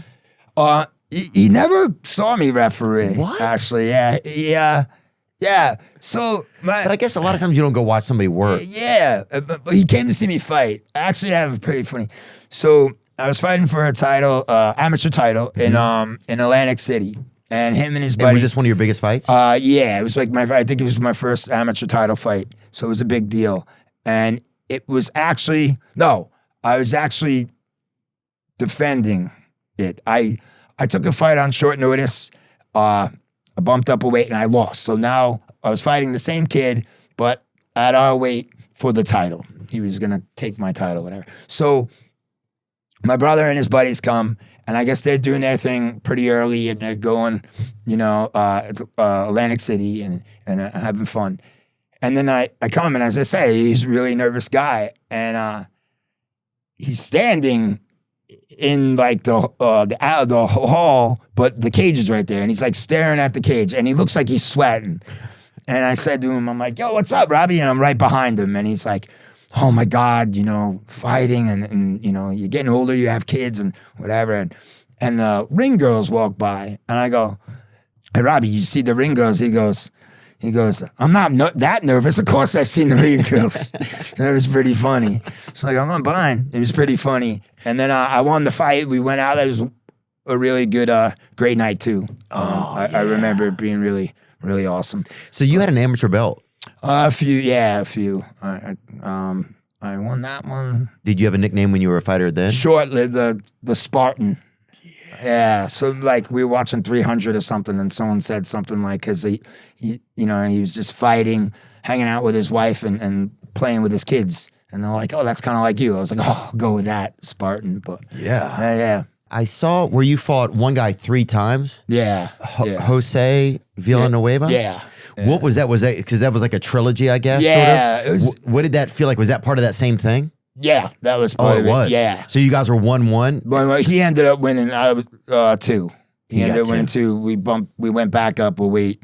He never saw me referee. What? Actually, yeah. So But I guess a lot of times you don't go watch somebody work. yeah, but he came to see me fight. Actually, I have a pretty funny. So I was fighting for a title, amateur title in Atlantic City, and him and his buddy. And was this one of your biggest fights? Yeah, it was like I think it was my first amateur title fight, so it was a big deal. And it was actually I was actually defending it. I took the fight on short notice. I bumped up a weight and I lost. So now I was fighting the same kid, but at our weight for the title. He was gonna take my title, whatever. So my brother and his buddies come, and I guess they're doing their thing pretty early, and they're going, Atlantic City and having fun. And then I come, and as I say, he's a really nervous guy, and he's standing in like the hall, but the cage is right there, and he's like staring at the cage, and he looks like he's sweating. And I said to him, I'm like, yo, what's up, Robbie? And I'm right behind him, and he's like, oh my God, fighting, and you're getting older, you have kids and whatever. And the ring girls walk by, and I go, hey, Robbie, you see the ring girls? He goes, I'm not that nervous. Of course I've seen the ring girls. That was pretty funny. It's like, I'm not blind. It was pretty funny. And then I won the fight. We went out. It was a really good, great night too. I remember it being really, really awesome. So you had an amateur belt? A few. I won that one. Did you have a nickname when you were a fighter then? Short-lived, the Spartan. Yeah, so like we were watching 300 or something, and someone said something like, because he was just fighting, hanging out with his wife, and playing with his kids, and they're like, oh, that's kind of like you. I was like, oh, I'll go with that, Spartan. But yeah. I saw where you fought one guy 3 times. Yeah, Jose Villanueva. Yeah. What was that? Was that because that was like a trilogy? I guess. Yeah. Sort of? What did that feel like? Was that part of that same thing? Yeah, that was part of it. Was. Yeah. So you guys were 1-1. Well, he ended up winning. I was 2. He ended up winning 2. We went back up a weight,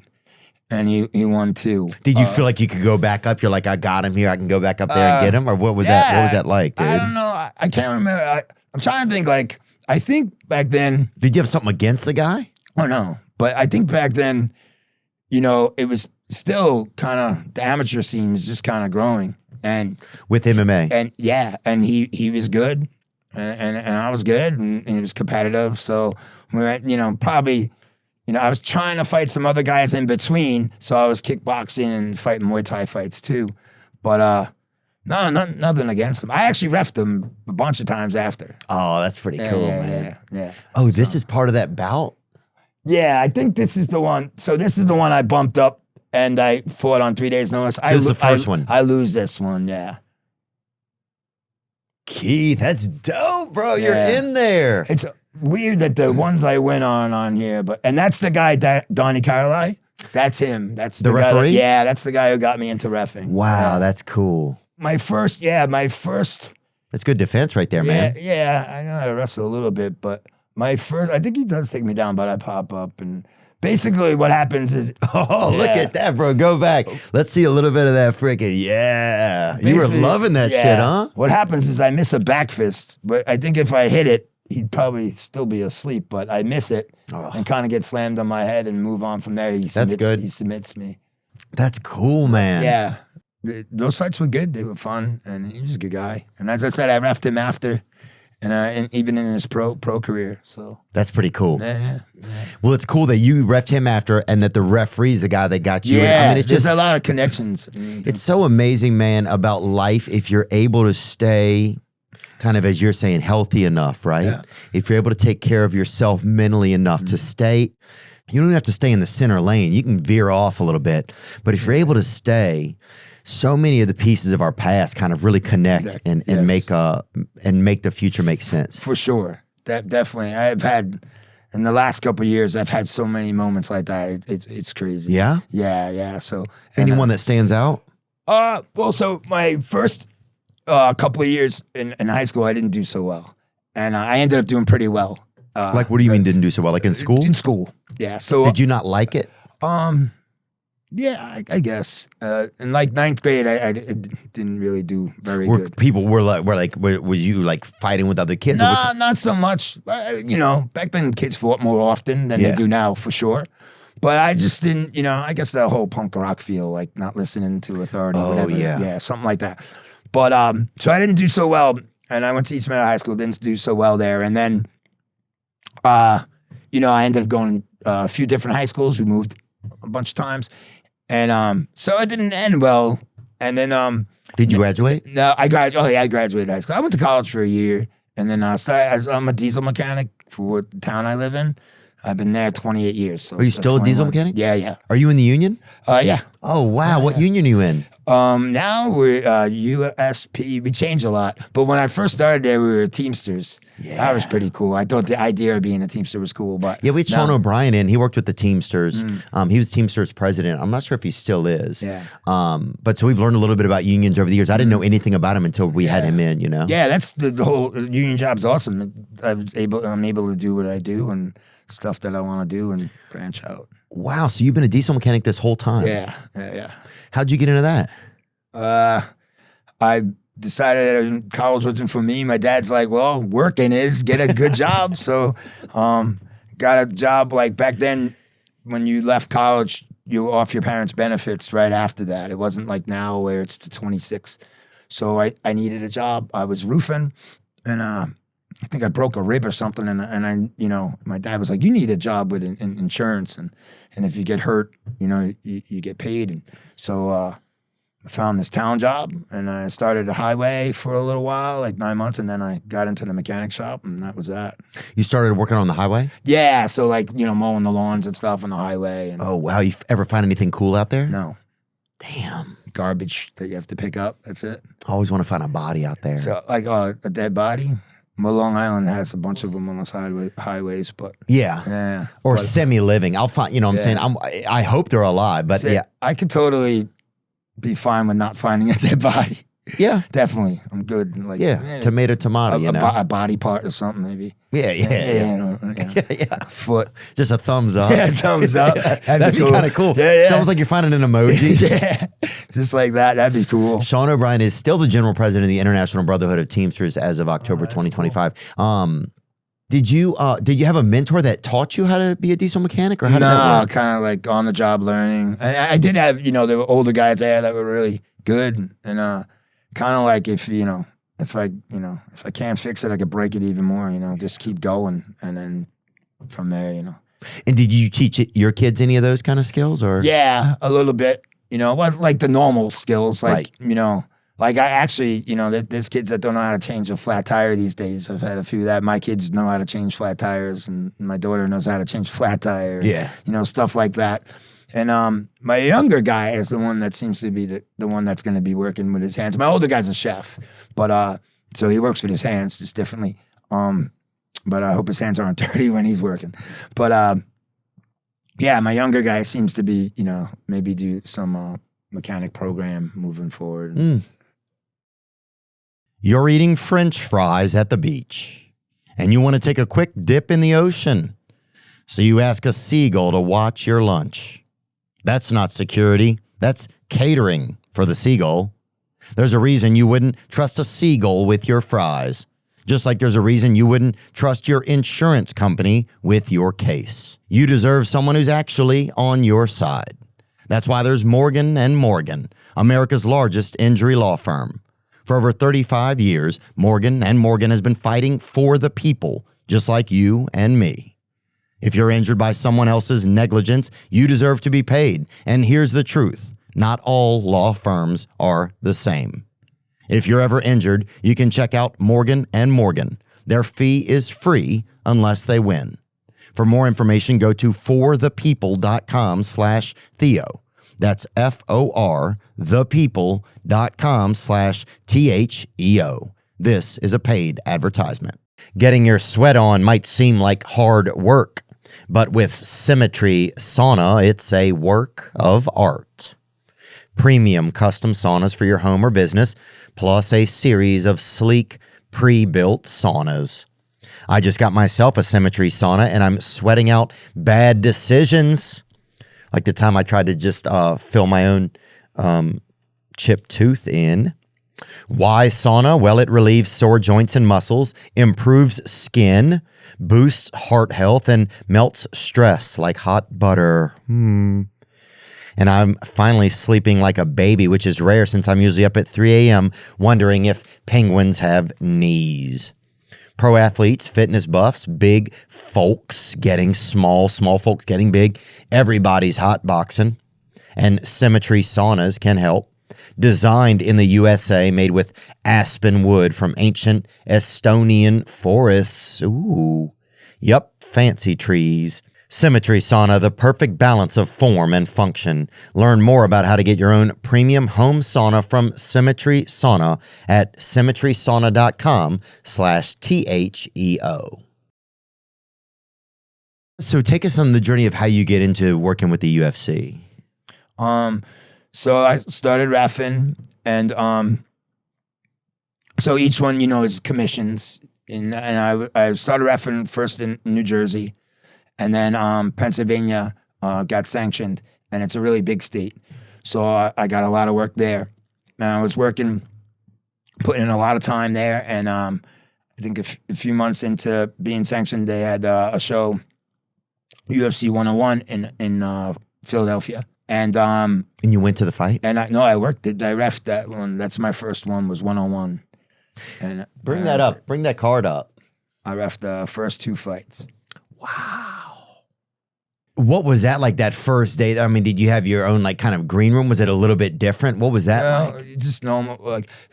and he won 2. Did you feel like you could go back up? You're like, I got him here. I can go back up there and get him. Or what was that? What was that like, dude? I don't know. I can't remember. I'm trying to think. Like, I think back then. Did you have something against the guy? Oh no, but I think back then, it was still kind of the amateur scene was just kind of growing. And with MMA, and he was good, and I was good, and he was competitive. So we went, probably, I was trying to fight some other guys in between. So I was kickboxing and fighting Muay Thai fights too, but no, nothing against him. I actually reffed him a bunch of times after. Oh, that's pretty cool, man. Yeah. Oh, this is part of that bout. Yeah, I think this is the one. So this is the one I bumped up. And I fought on 3 days' notice. So this is the first one. I lose this one, yeah. Keith, that's dope, bro. You're in there. It's weird that the ones I went on here, and that's the guy, Donnie Carlisle. That's him. That's the referee? That's the guy who got me into reffing. Wow, that's cool. My first. That's good defense right there, man. Yeah, I know how to wrestle a little bit, but my first, I think he does take me down, but I pop up and... Basically, what happens is... Oh, look at that, bro. Go back. Let's see a little bit of that freaking... Yeah. You were loving that shit, huh? What happens is I miss a back fist, but I think if I hit it, he'd probably still be asleep, but I miss it and kind of get slammed on my head and move on from there. That's good. He submits me. That's cool, man. Yeah. Those fights were good. They were fun, and he was a good guy. And as I said, I reffed him after... And even in his pro career, so that's pretty cool. Yeah. Well, it's cool that you reffed him after, and that the referee's the guy that got you. Yeah, I mean, there's a lot of connections. It's so amazing, man, about life if you're able to stay, kind of as you're saying, healthy enough, right? Yeah. If you're able to take care of yourself mentally enough to stay, you don't have to stay in the center lane. You can veer off a little bit, but if you're able to stay. So many of the pieces of our past kind of really connect and make the future make sense. For sure, definitely. I've had in the last couple of years, I've had so many moments like that. It's crazy. Yeah, yeah. So anyone that stands out? Well, so my first couple of years in high school, I didn't do so well, and I ended up doing pretty well. Like, what do you mean didn't do so well? Like in school? In school, yeah. So did you not like it? Yeah, I guess. In like 9th grade, I didn't really do very good. People were you like fighting with other kids? No, not so much. Back then kids fought more often than they do now, for sure. But I just didn't, I guess that whole punk rock feel, like not listening to authority, whatever. Yeah, something like that. But so I didn't do so well, and I went to East Meadow High School, didn't do so well there, and then, I ended up going a few different high schools. We moved a bunch of times. And so it didn't end well. And then did you graduate? No, I graduated high school. I went to college for a year, and then I'm a diesel mechanic for the town I live in. I've been there 28 years. So are you still a diesel mechanic? Yeah. Are you in the union? Yeah. Oh wow, what union are you in? Now we're USP. We changed a lot, but when I first started there, we were Teamsters. Yeah, that was pretty cool. I thought the idea of being a Teamster was cool, but yeah, we had Sean O'Brien in. He worked with the Teamsters. He was Teamsters president. I'm not sure if he still is. Yeah. But so we've learned a little bit about unions over the years. I didn't know anything about him until we had him in. You know. Yeah, that's the whole union job's awesome. I'm able to do what I do and stuff that I want to do and branch out. Wow. So you've been a diesel mechanic this whole time. Yeah. How'd you get into that? I decided college wasn't for me. My dad's like, well, working is, get a good job. So got a job like back then when you left college, you were off your parents' benefits right after that. It wasn't like now where it's to 26. So I needed a job. I was roofing and I think I broke a rib or something. And I, my dad was like, you need a job with insurance. And if you get hurt, you get paid. And so I found this town job and I started a highway for a little while, like 9 months. And then I got into the mechanic shop and that was that. You started working on the highway? Yeah. So like, mowing the lawns and stuff on the highway. And oh, wow. You ever find anything cool out there? No. Damn. Garbage that you have to pick up. That's it. I always want to find a body out there. So like a dead body. Well, Long Island has a bunch of them on the highways, but yeah. Or semi-living. I'll find. What I'm saying. I hope they're alive, but yeah, I could totally be fine with not finding a dead body. Yeah, definitely. I'm good. Like tomato, a body part or something, maybe. Yeah. Foot. Just a thumbs up. Yeah, thumbs up. That'd be kind of cool. Yeah. It's almost like you're finding an emoji. Yeah, just like that. That'd be cool. Sean O'Brien is still the general president of the International Brotherhood of Teamsters as of October 2025. Cool. Did you have a mentor that taught you how to be a diesel mechanic, or how did that work? Kind of like on the job learning. I did have, there were older guys there that were really good, and kind of like if I can't fix it, I could break it even more. Just keep going, and then from there, And did you teach your kids any of those kind of skills, or? Yeah, a little bit. Like the normal skills, like Like I actually, there's kids that don't know how to change a flat tire these days. I've had a few of that. My kids know how to change flat tires, and my daughter knows how to change flat tire. Yeah. Stuff like that. And my younger guy is the one that seems to be the one that's going to be working with his hands. My older guy's a chef, but so he works with his hands just differently. But I hope his hands aren't dirty when he's working. But yeah, my younger guy seems to be, maybe do some mechanic program moving forward. You're eating French fries at the beach, and you want to take a quick dip in the ocean. So you ask a seagull to watch your lunch. That's not security. That's catering for the seagull. There's a reason you wouldn't trust a seagull with your fries, just like there's a reason you wouldn't trust your insurance company with your case. You deserve someone who's actually on your side. That's why there's Morgan & Morgan, America's largest injury law firm. For over 35 years, Morgan & Morgan has been fighting for the people, just like you and me. If you're injured by someone else's negligence, you deserve to be paid. And here's the truth. Not all law firms are the same. If you're ever injured, you can check out Morgan & Morgan. Their fee is free unless they win. For more information, go to forthepeople.com/Theo. That's FOR, thepeople.com/THEO. This is a paid advertisement. Getting your sweat on might seem like hard work, but with Symmetry Sauna, it's a work of art. Premium custom saunas for your home or business, plus a series of sleek, pre-built saunas. I just got myself a Symmetry sauna, and I'm sweating out bad decisions. Like the time I tried to just fill my own chipped tooth in. Why sauna? Well, it relieves sore joints and muscles, improves skin, boosts heart health, and melts stress like hot butter. And I'm finally sleeping like a baby, which is rare since I'm usually up at 3 a.m. wondering if penguins have knees. Pro athletes, fitness buffs, big folks getting small folks getting big. Everybody's hot boxing. And Symmetry saunas can help. Designed in the USA, made with aspen wood from ancient Estonian forests. Ooh. Yup, fancy trees. Symmetry Sauna, the perfect balance of form and function. Learn more about how to get your own premium home sauna from Symmetry Sauna at symmetrysauna.com/THEO. So take us on the journey of how you get into working with the UFC. So I started reffing, and so each one, is commissions, and I started reffing first in New Jersey. And then Pennsylvania got sanctioned, and it's a really big state. So I got a lot of work there. And I was putting in a lot of time there. And I think a few months into being sanctioned, they had a show, UFC 101 in Philadelphia. And you went to the fight? And I worked it. I reffed that one. That's my first one, was 101. And Bring that up. Bring that card up. I reffed the first 2 fights. Wow. What was that like that first day? I mean, did you have your own like kind of green room? Was it a little bit different? What was that like? Just normal.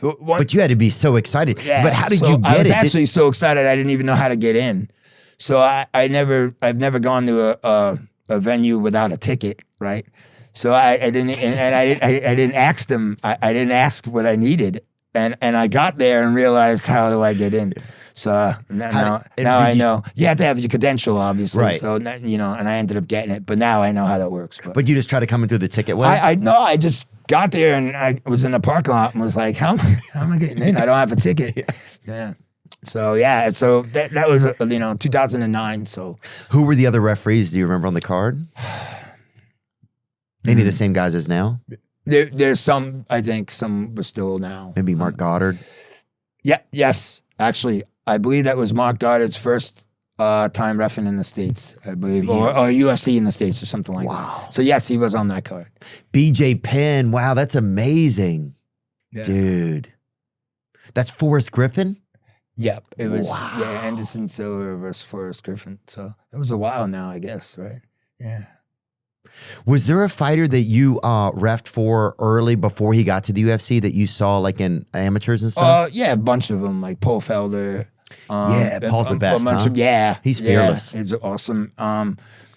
But you had to be so excited. Yeah, but how did you get I was it? actually so excited I didn't even know how to get in. So I've never gone to a venue without a ticket, right? So I didn't, and I didn't ask them. I didn't ask what I needed, and I got there and realized, how do I get in? So now I know. You have to have your credential, obviously. Right. So, and I ended up getting it. But now I know how that works. But you just try to come in through the ticket way? I just got there and I was in the parking lot and was like, how am I getting in? I don't have a ticket. Yeah. So, So that was, 2009. So who were the other referees? Do you remember on the card? Any of the same guys as now? There's some, I think some were still now. Maybe Mark Goddard? Yeah. Yes. Actually, I believe that was Mark Goddard's first time reffing in the States, I believe, or UFC in the States or something like that. So yes, he was on that card. BJ Penn, wow, that's amazing, dude. That's Forrest Griffin. Yep, it was. Wow. Yeah, Anderson Silva versus Forrest Griffin. So it was a while now, I guess, right? Yeah. Was there a fighter that you reffed for early before he got to the UFC that you saw like in amateurs and stuff? Yeah, a bunch of them, like Paul Felder. Paul's the best, huh? He's fearless. He's awesome.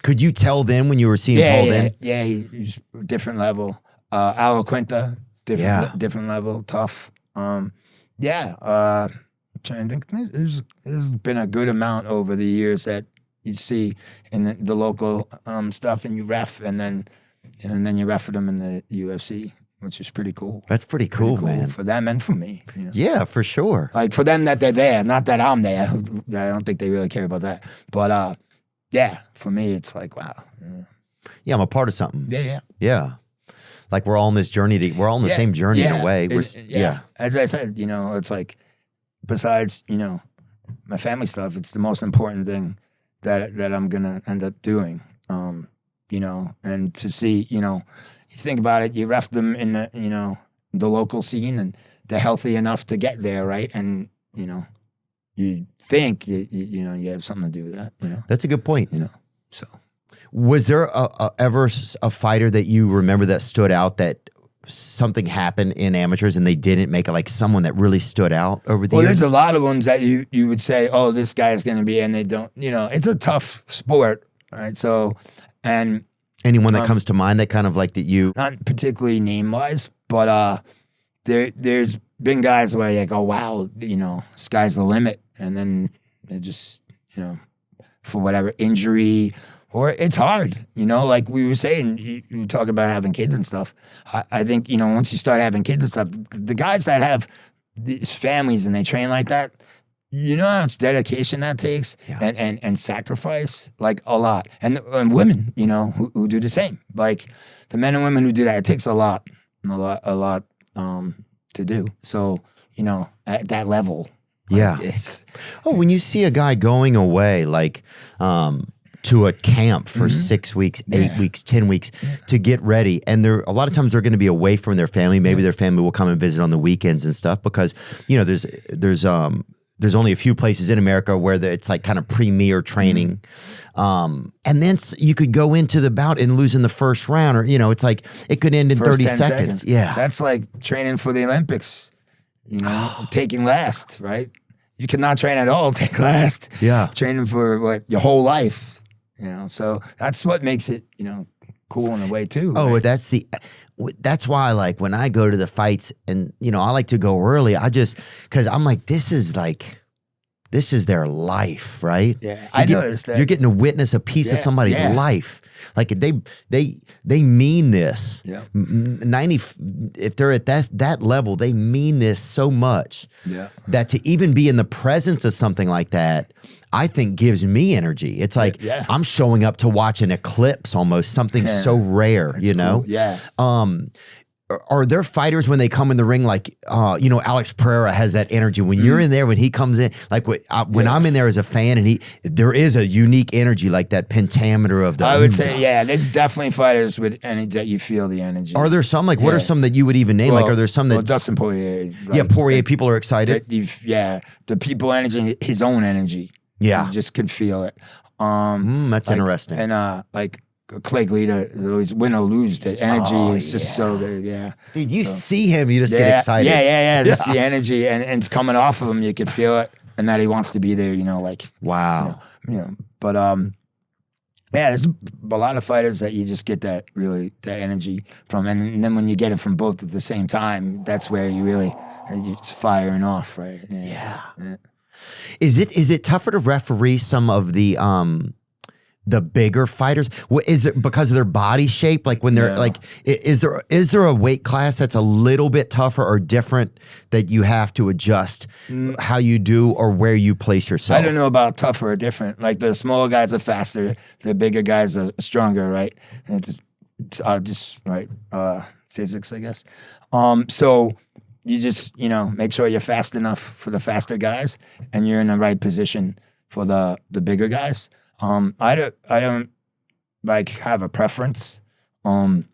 Could you tell then when you were seeing Paul then? Yeah, he's different level. Al Quinta, different level, tough. I'm trying to think. There's been a good amount over the years that you see in the local stuff, and you ref, and then you ref for them in the UFC, which is pretty cool. That's pretty cool, man. For them and for me. Yeah, for sure. Like for them that they're there, not that I'm there. I don't think they really care about that. But for me, it's like, wow. Yeah, I'm a part of something. Yeah. Like we're all on this journey. We're all on the same journey in a way. As I said, it's like, besides, my family stuff, it's the most important thing that I'm gonna end up doing, and to see, you think about it, you ref them in the, the local scene, and they're healthy enough to get there, right? And you think you have something to do with that. That's a good point. So was there ever a fighter that you remember that stood out that something happened in amateurs and they didn't make it, like someone that really stood out over the years? There's a lot of ones that you would say, oh, this guy's going to be, and they don't, it's a tough sport, right? So, and anyone that comes to mind that kind of like that you, not particularly name wise, but there's been guys where you go, wow, sky's the limit. And then it just, for whatever injury, or it's hard, like we were saying, you talk about having kids and stuff. I think, once you start having kids and stuff, the guys that have these families and they train like that, how much dedication that takes and sacrifice, like a lot. And women, who do the same. Like the men and women who do that, it takes a lot to do. So, at that level. When you see a guy going away, like, to a camp for 6 weeks, 8 weeks, 10 weeks to get ready. And a lot of times they're going to be away from their family. Maybe their family will come and visit on the weekends and stuff because, there's only a few places in America where it's like kind of premier training. And then you could go into the bout and lose in the first round, or, it's like it could end in First 30 10 seconds. Yeah. That's like training for the Olympics, taking last, right? You cannot train at all, take last. Yeah. Training for your whole life. You know, so that's what makes it, you know, cool in a way too. Oh, right? that's why, like, when I go to the fights and, you know, I like to go early, because I'm like, this is their life, right? Yeah, I noticed that. You're getting to witness a piece of somebody's life. Like they mean this. Yeah. 90, if they're at that level, they mean this so much. Yeah. That to even be in the presence of something like that, I think gives me energy. It's like I'm showing up to watch an eclipse almost, something so rare, That's you know? cool. Yeah. Are there fighters when they come in the ring, like, you know, Alex Pereira has that energy when you're in there, when he comes in, like when I'm in there as a fan and there is a unique energy, like that pentameter of the. I would say, there's definitely fighters with energy that you feel the energy. Are there some, like, what are some that you would even name? Like, are there some that. Dustin Poirier. Poirier, people are excited. The people energy, his own energy. Yeah. You just can feel it. That's interesting. And like, Clay Guida, win or lose, the energy is just so good. Yeah, dude, you see him, you just get excited. Yeah. Just the energy, and it's coming off of him. You can feel it, and that he wants to be there. You know, like wow. You know. But there's a lot of fighters that you just get that energy from, and then when you get it from both at the same time, that's where it's firing off, right? Yeah. Is it tougher to referee some of the bigger fighters? Is it because of their body shape? Like when they're like, is there a weight class that's a little bit tougher or different that you have to adjust how you do or where you place yourself? I don't know about tougher or different. Like the smaller guys are faster, the bigger guys are stronger, right? And it's physics, I guess. So you just, you know, make sure you're fast enough for the faster guys and you're in the right position for the bigger guys. I don't like have a preference. I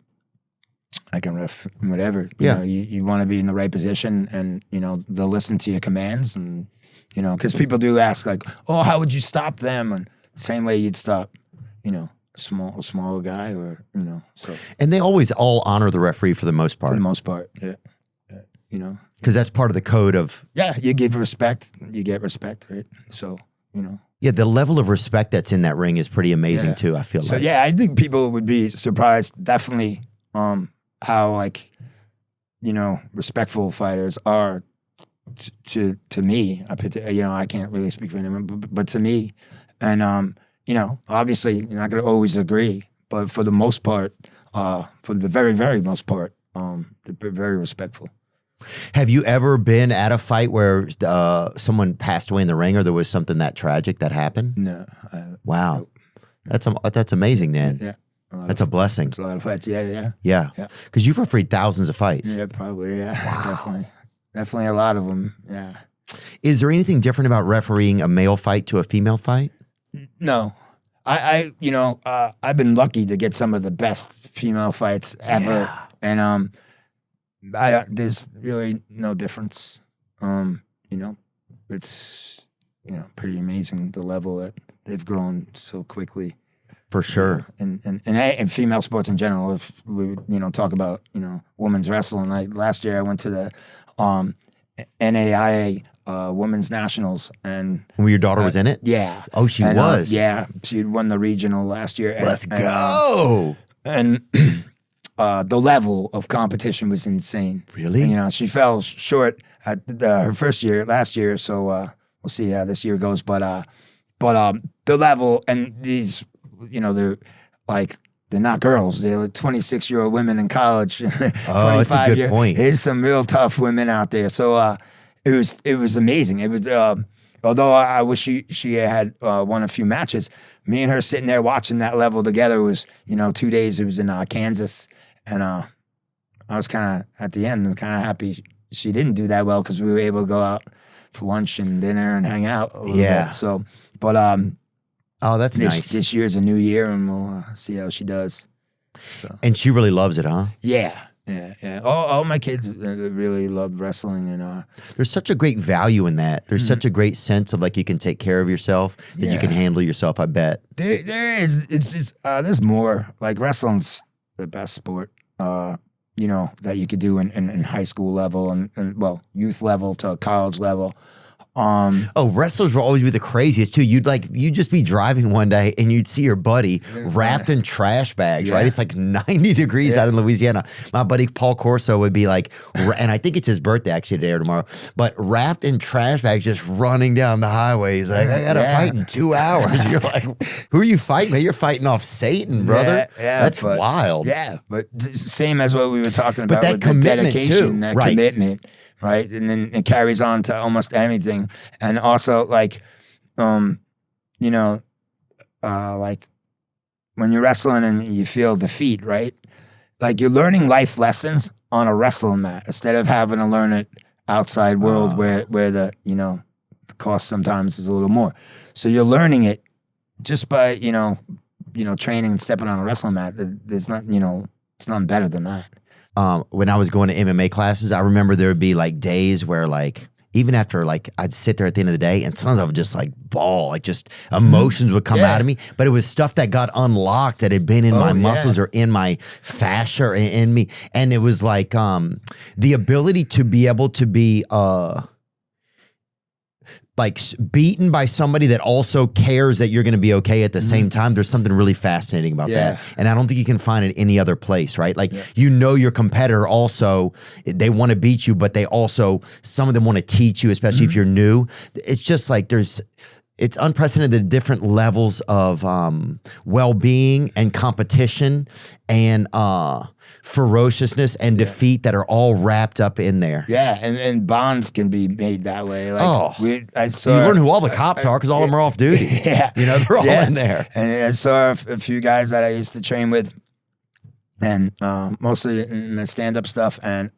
can ref whatever. You know, you want to be in the right position, and you know they'll listen to your commands, and you know because people do ask like, oh, how would you stop them? And same way you'd stop, you know, a smaller guy, or you know. So and they always all honor the referee for the most part. For the most part, yeah. You know, because that's part of the code of. Yeah, you give respect, you get respect, right? So you know. Yeah, the level of respect that's in that ring is pretty amazing too, I feel like. So yeah, I think people would be surprised definitely how like, you know, respectful fighters are to me. You know, I can't really speak for anyone, but to me. And you know, obviously you're not gonna always agree, but for the most part, for the very, very most part, they're very respectful. Have you ever been at a fight where someone passed away in the ring, or there was something that tragic that happened? No. Wow, that's amazing, man. Yeah, that's a blessing. It's a lot of fights. Yeah. Because you've refereed thousands of fights. Yeah, probably. Yeah, wow. Definitely a lot of them. Yeah. Is there anything different about refereeing a male fight to a female fight? No. You know, I've been lucky to get some of the best female fights ever, and there's really no difference. You know, it's, you know, pretty amazing the level that they've grown so quickly. For sure. And female sports in general, if we, you know, talk about, you know, women's wrestling. Like last year I went to the NAIA Women's Nationals, and when your daughter was in it? Yeah. Oh, she was? Yeah. She'd won the regional last year. Let's go. And the level of competition was insane. Really? And, you know, she fell short at her first year last year, so we'll see how this year goes. But the level, and these, you know, they're not girls. They're like 26-year-old women in college. Oh, that's a good point. There's some real tough women out there. So it was amazing. It was although I wish she had won a few matches. Me and her sitting there watching that level together was, you know, 2 days. It was in Kansas, and I was kind of at the end. I'm kind of happy she didn't do that well because we were able to go out to lunch and dinner and hang out a little bit. So, but oh, that's nice. This year's a new year, and we'll see how she does. So. And she really loves it, huh? Yeah. All my kids really love wrestling, and there's such a great value in that. There's such a great sense of like you can take care of yourself, that you can handle yourself. I bet there is. It's just there's more. Like wrestling's the best sport, you know, that you could do in high school level and well, youth level to college level. Wrestlers will always be the craziest too. You'd just be driving one day and you'd see your buddy wrapped in trash bags, right? It's like 90 degrees out in Louisiana. My buddy Paul Corso would be like, and I think it's his birthday actually today or tomorrow, but wrapped in trash bags, just running down the highway. He's like, I gotta fight in 2 hours. You're like, who are you fighting, man? You're fighting off Satan, brother. That's wild. Yeah, but same as what we were talking about that with commitment the dedication, too. that Right. commitment. Right. And then it carries on to almost anything. And also like, like when you're wrestling and you feel defeat, right? Like you're learning life lessons on a wrestling mat instead of having to learn it outside world where the, the cost sometimes is a little more. So you're learning it just by, training and stepping on a wrestling mat. There's not, it's nothing better than that. When I was going to MMA classes, I remember there would be like days where like, even after like I'd sit there at the end of the day and sometimes I would just like bawl, like just emotions would come out of me, but it was stuff that got unlocked that had been in my muscles or in my fascia or in me. And it was like the ability to be able to be like beaten by somebody that also cares that you're going to be okay at the same time. There's something really fascinating about that. And I don't think you can find it any other place, right? Like, your competitor also, they want to beat you, but they also, some of them want to teach you, especially if you're new. It's just like it's unprecedented, the different levels of well-being and competition and ferociousness and defeat that are all wrapped up in there. Yeah, and bonds can be made that way. Like I saw, you learn who all the cops are because all of them are off duty. They're all in there. And I saw a few guys that I used to train with, and mostly in the stand-up stuff, and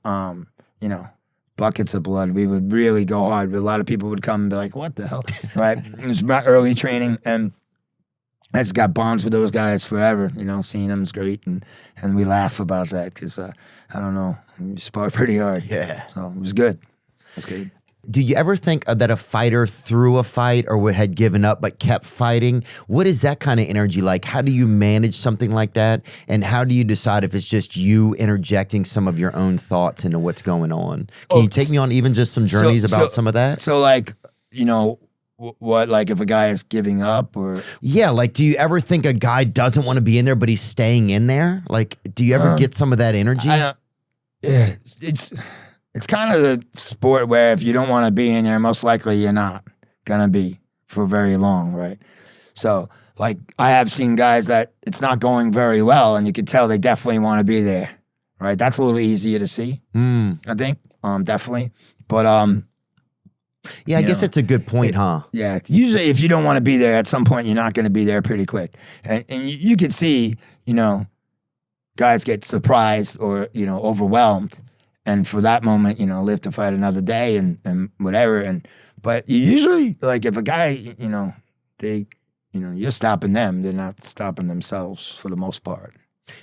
buckets of blood. We would really go hard. A lot of people would come and be like, "What the hell?" Right? It was my early training, and I just got bonds with those guys forever. Seeing them is great, and we laugh about that because I don't know, we sparred pretty hard. Yeah, so it was good. It was good. Do you ever think that a fighter threw a fight or had given up but kept fighting? What is that kind of energy like? How do you manage something like that? And how do you decide if it's just you interjecting some of your own thoughts into what's going on? Can you take me on even just some journeys about some of that? So like, what, like if a guy is giving up or? Yeah, like do you ever think a guy doesn't want to be in there but he's staying in there? Like do you ever get some of that energy? I don't, it's kind of the sport where if you don't want to be in there, most likely you're not going to be for very long, right? So, like, I have seen guys that it's not going very well, and you can tell they definitely want to be there, right? That's a little easier to see, I think, definitely. But, yeah, I guess that's a good point, huh? Yeah, usually if you don't want to be there, at some point you're not going to be there pretty quick. And you can see, guys get surprised or, overwhelmed. And for that moment, live to fight another day and whatever. But you usually, like if a guy, you're stopping them. They're not stopping themselves for the most part.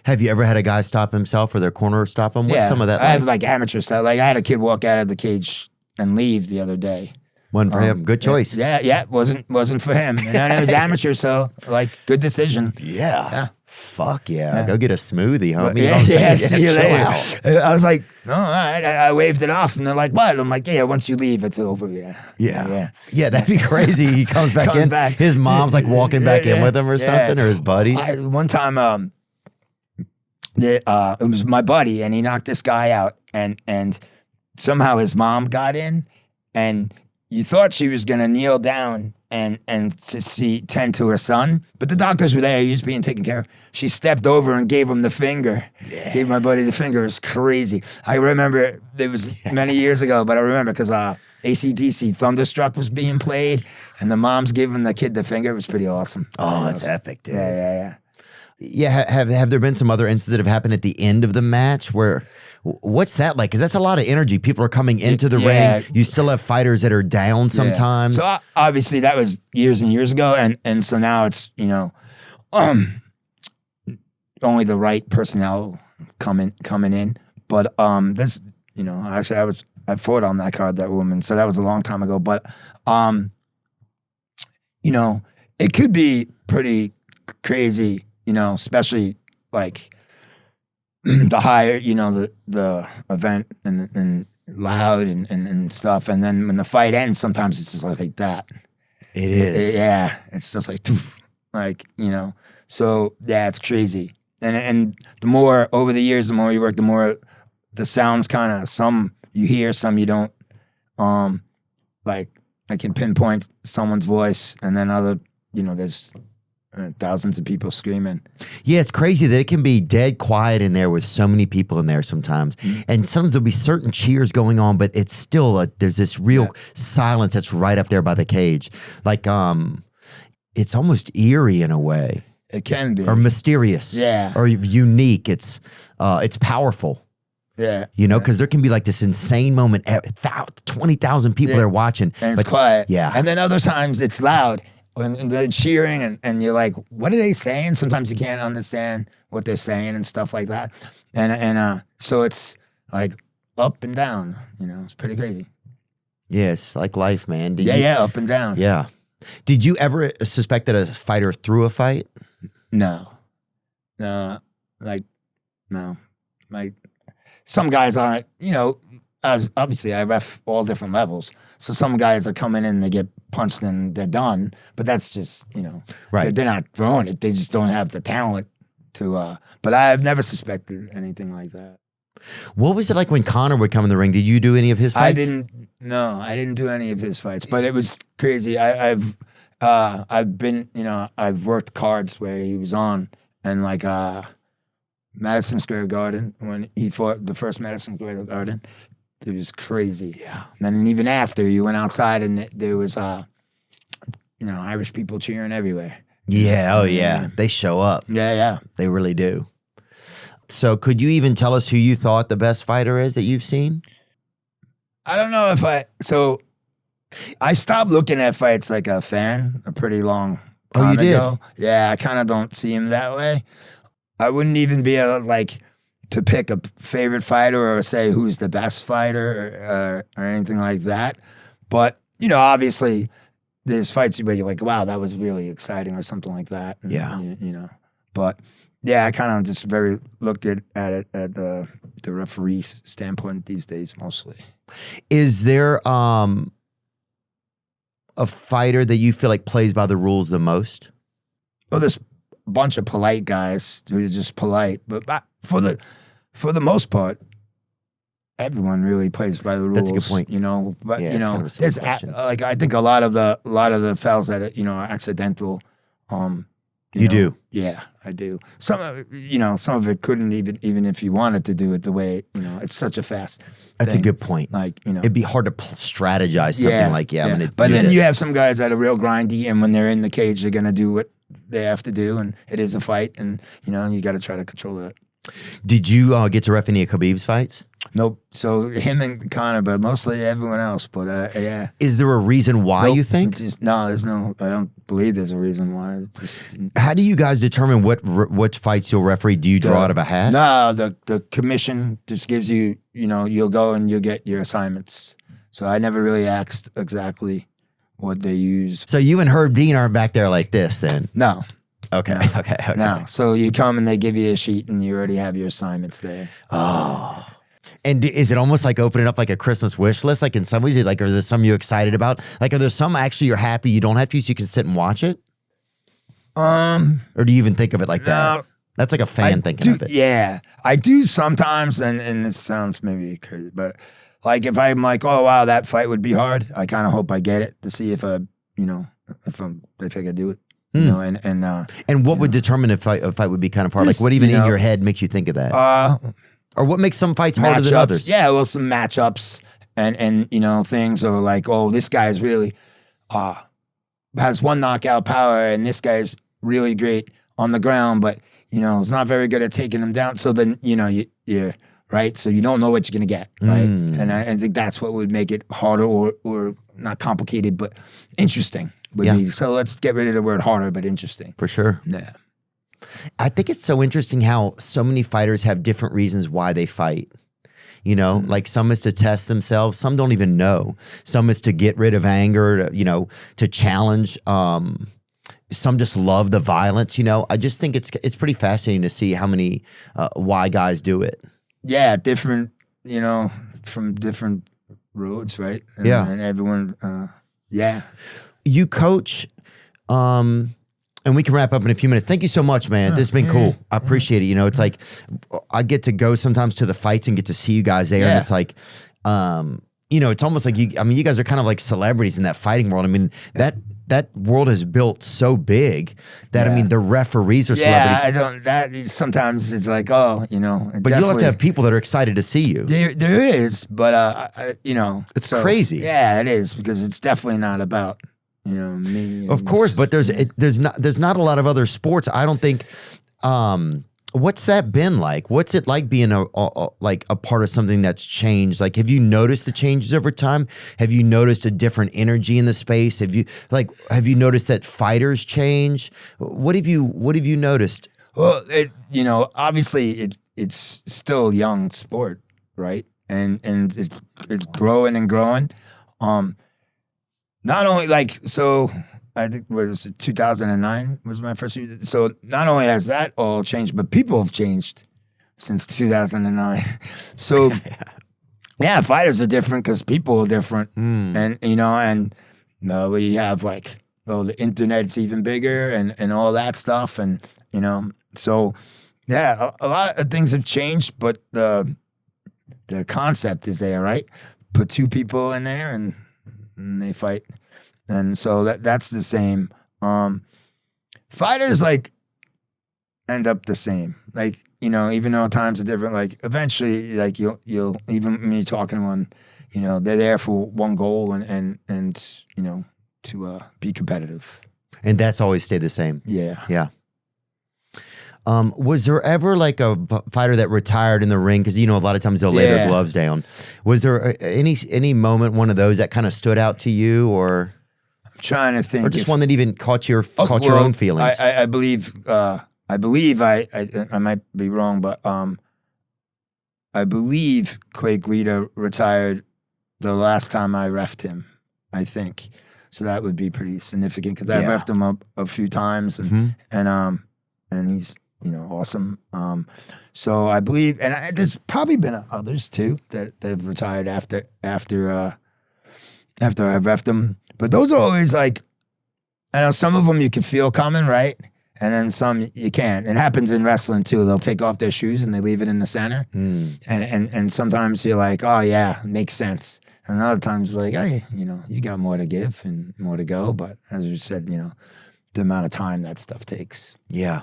Have you ever had a guy stop himself or their corner stop him? What's some of that I have like amateur stuff. Like I had a kid walk out of the cage and leave the other day. One for him. Good choice. Yeah. Wasn't for him. And then it was amateur, so like good decision. Yeah. Fuck yeah. Go get a smoothie, homie. See you later. I was like, no, all right. I waved it off, and they're like, what? I'm like, yeah, once you leave, it's over. Yeah, that'd be crazy. He comes back in. His mom's like walking back in with him or something, or his buddies. One time, it was my buddy, and he knocked this guy out, and somehow his mom got in, and you thought she was gonna kneel down and to tend to her son, but the doctors were there. He was being taken care of. She stepped over and gave him the finger. Yeah. Gave my buddy the finger. It was crazy. I remember it was many years ago, but I remember because AC/DC Thunderstruck was being played, and the mom's giving the kid the finger. It was pretty awesome. Oh, that's epic, dude. Yeah. Yeah, have there been some other instances that have happened at the end of the match where? What's that like? Because that's a lot of energy. People are coming into the ring. You still have fighters that are down sometimes. So obviously that was years and years ago, and so now it's only the right personnel coming in. But this actually I fought on that card, that woman. So that was a long time ago. But it could be pretty crazy. Especially like the higher, the event and loud and stuff. And then when the fight ends, sometimes it's just like that. It is. Yeah. It's just like, so yeah, it's crazy. And the more over the years, the more you work, the more the sounds kind of, some you hear, some you don't. Like I can pinpoint someone's voice, and then other, there's thousands of people screaming. Yeah, it's crazy that it can be dead quiet in there with so many people in there sometimes. And sometimes there'll be certain cheers going on, but it's still, there's this real silence that's right up there by the cage. Like, it's almost eerie in a way. It can be. Or mysterious. Yeah. Or unique. It's powerful. Yeah. Because there can be like this insane moment, 20,000 people there watching. And it's quiet. Yeah. And then other times it's loud. And they're cheering, and you're like, what are they saying? Sometimes you can't understand what they're saying and stuff like that. And so it's like up and down, it's pretty crazy. Yeah, it's like life, man. Up and down. Yeah. Did you ever suspect that a fighter threw a fight? No. Like some guys aren't, obviously I ref all different levels. So some guys are coming in, they get punched and they're done. But that's just, right. They're not throwing it. They just don't have the talent to, but I've never suspected anything like that. What was it like when Conor would come in the ring? Did you do any of his fights? I didn't do any of his fights, but it was crazy. I've been, I've worked cards where he was on, and like, Madison Square Garden, when he fought the first Madison Square Garden, it was crazy. Yeah. And then even after, you went outside and there was, Irish people cheering everywhere. Yeah. Oh, yeah. They show up. Yeah. They really do. So could you even tell us who you thought the best fighter is that you've seen? I don't know if I stopped looking at fights like a fan a pretty long time ago. Yeah, I kind of don't see him that way. I wouldn't even be able to pick a favorite fighter or say who's the best fighter or anything like that. But, obviously there's fights where you're like, wow, that was really exciting or something like that. And, yeah. But yeah, I kind of just very look at it at the referee standpoint these days mostly. Is there a fighter that you feel like plays by the rules the most? Oh, there's a bunch of polite guys who are just polite, but for the most part, everyone really plays by the rules. That's a good point. But yeah, kind of there's I think a lot of the fouls that are accidental. You do? Yeah, I do. Some of it couldn't even if you wanted to do it the way it's such a fast. That's thing. a good point. It'd be hard to strategize something like I'm gonna. But then you have some guys that are real grindy, and when they're in the cage, they're gonna do what they have to do, and it is a fight, and you got to try to control that. Did you get to ref any of Khabib's fights? Nope. So him and Conor, but mostly everyone else. But yeah. Is there a reason why you think? No, there's no. I don't believe there's a reason why. How do you guys determine what fights you'll referee? Do you draw out of a hat? No, the commission just gives you. You'll go and you'll get your assignments. So I never really asked exactly what they use. So you and Herb Dean aren't back there like this, then? No. Okay. No. So you come and they give you a sheet and you already have your assignments there. Oh. And is it almost like opening up like a Christmas wish list? Like in some ways, are there some you're excited about? Like, are there some actually you're happy you don't have to so you can sit and watch it? Or do you even think of it like that? That's like a fan thinking of it. Yeah. I do sometimes, and this sounds maybe crazy, but like if I'm like, oh, wow, that fight would be hard, I kind of hope I get it to see if I could do it. And what would determine if a fight would be kind of hard? Like what even in your head makes you think of that? Or what makes some fights harder than others? Yeah, well, some matchups and things are like, oh, this guy's really has one knockout power and this guy's really great on the ground, but is not very good at taking him down. So then you're right. So you don't know what you're gonna get, right? And I think that's what would make it harder or not complicated, but interesting. So let's get rid of the word harder, but interesting. For sure. Yeah. I think it's so interesting how so many fighters have different reasons why they fight. Like some is to test themselves. Some don't even know. Some is to get rid of anger, to challenge, some just love the violence. You know, I just think it's pretty fascinating to see how many why guys do it. Yeah, different. You know, from different roads, right? And, Yeah. and everyone. Yeah. You coach. And we can wrap up in a few minutes. Thank you so much, man. This has been cool. I appreciate it. You know, it's like I get to go sometimes to the fights and get to see you guys there. And it's like, you know, it's almost like you guys are kind of like celebrities in that fighting world. I mean, that world is built so big that, I mean, the referees are celebrities. I don't, that sometimes it's like, oh, you know. But you'll have to have people that are excited to see you. There is, but, you know. It's crazy. Yeah, it is, because it's definitely not about, you know, me. Of course, but there's not a lot of other sports. I don't think. What's that been like? What's it like being a part of something that's changed? Like, have you noticed the changes over time? Have you noticed a different energy in the space? Have you noticed that fighters change? What have you noticed? Well, you know, obviously it's still a young sport, right? And it's growing and growing. Not only so I think it was 2009 was my first year. So not only has that all changed, but people have changed since 2009. So yeah, fighters are different because people are different, and you know, and we have the internet's even bigger and all that stuff, and you know, so yeah, a lot of things have changed, but the concept is there, right? Put two people in there and they fight, and so that's the same. Fighters end up the same, you know, even though times are different. Eventually, you'll even when you're talking to one, you know, they're there for one goal and you know, to be competitive, and that's always stayed the same. Yeah. Was there ever a fighter that retired in the ring? Because, you know, a lot of times they'll lay their gloves down. Was there any moment, one of those that kind of stood out to you, or I'm trying to think, or just one that even caught your own feelings? I believe I might be wrong, but I believe Quake Guida retired the last time I reffed him, I think. So that would be pretty significant because I reffed him a few times, and he's, you know, awesome. So I believe, and there's probably been others too that have retired after I've reffed them. But those are always I know some of them you can feel coming, right? And then some you can't. It happens in wrestling too. They'll take off their shoes and they leave it in the center. And sometimes you're like, oh yeah, makes sense. And other times like, hey, you know, you got more to give and more to go. But as you said, you know, the amount of time that stuff takes. Yeah.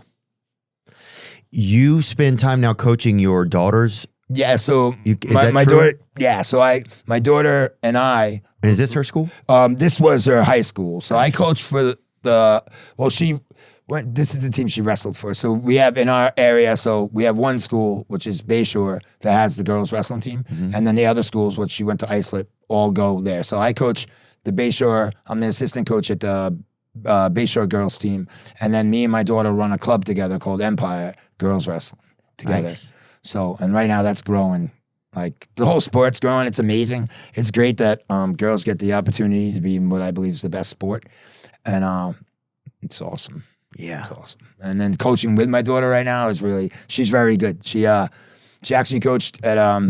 You spend time now coaching your daughters. Yeah, so my daughter. Yeah, so my daughter and I. Is this her school? This was her high school. So I coached for this is the team she wrestled for. So we have in our area. So we have one school which is Bayshore that has the girls wrestling team, and then the other schools which she went to Islip all go there. So I coach the Bayshore. I'm the assistant coach at the Bayshore girls team, and then me and my daughter run a club together called Empire Girls Wrestling together. Nice. So, and right now that's growing. The whole sport's growing. It's amazing. It's great that girls get the opportunity to be in what I believe is the best sport, and it's awesome. Yeah, it's awesome. And then coaching with my daughter right now is she's very good. She actually coached at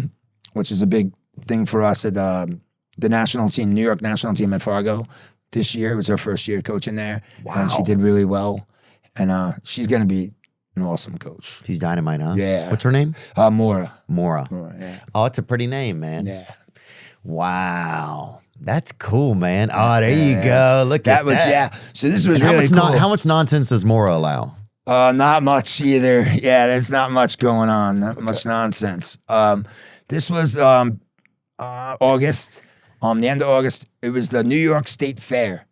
which is a big thing for us at the national team, New York national team at Fargo. This year, it was her first year coaching there. Wow. And she did really well. And she's going to be an awesome coach. She's dynamite, huh? Yeah. What's her name? Mora. Mora, yeah. Oh, it's a pretty name, man. Yeah. Wow. That's cool, man. Oh, there you go. Look at that. Yeah. So this was and really cool. How much nonsense does Mora allow? Not much either. Yeah, there's not much going on. Not much nonsense. This was August. The end of August, it was the New York State Fair,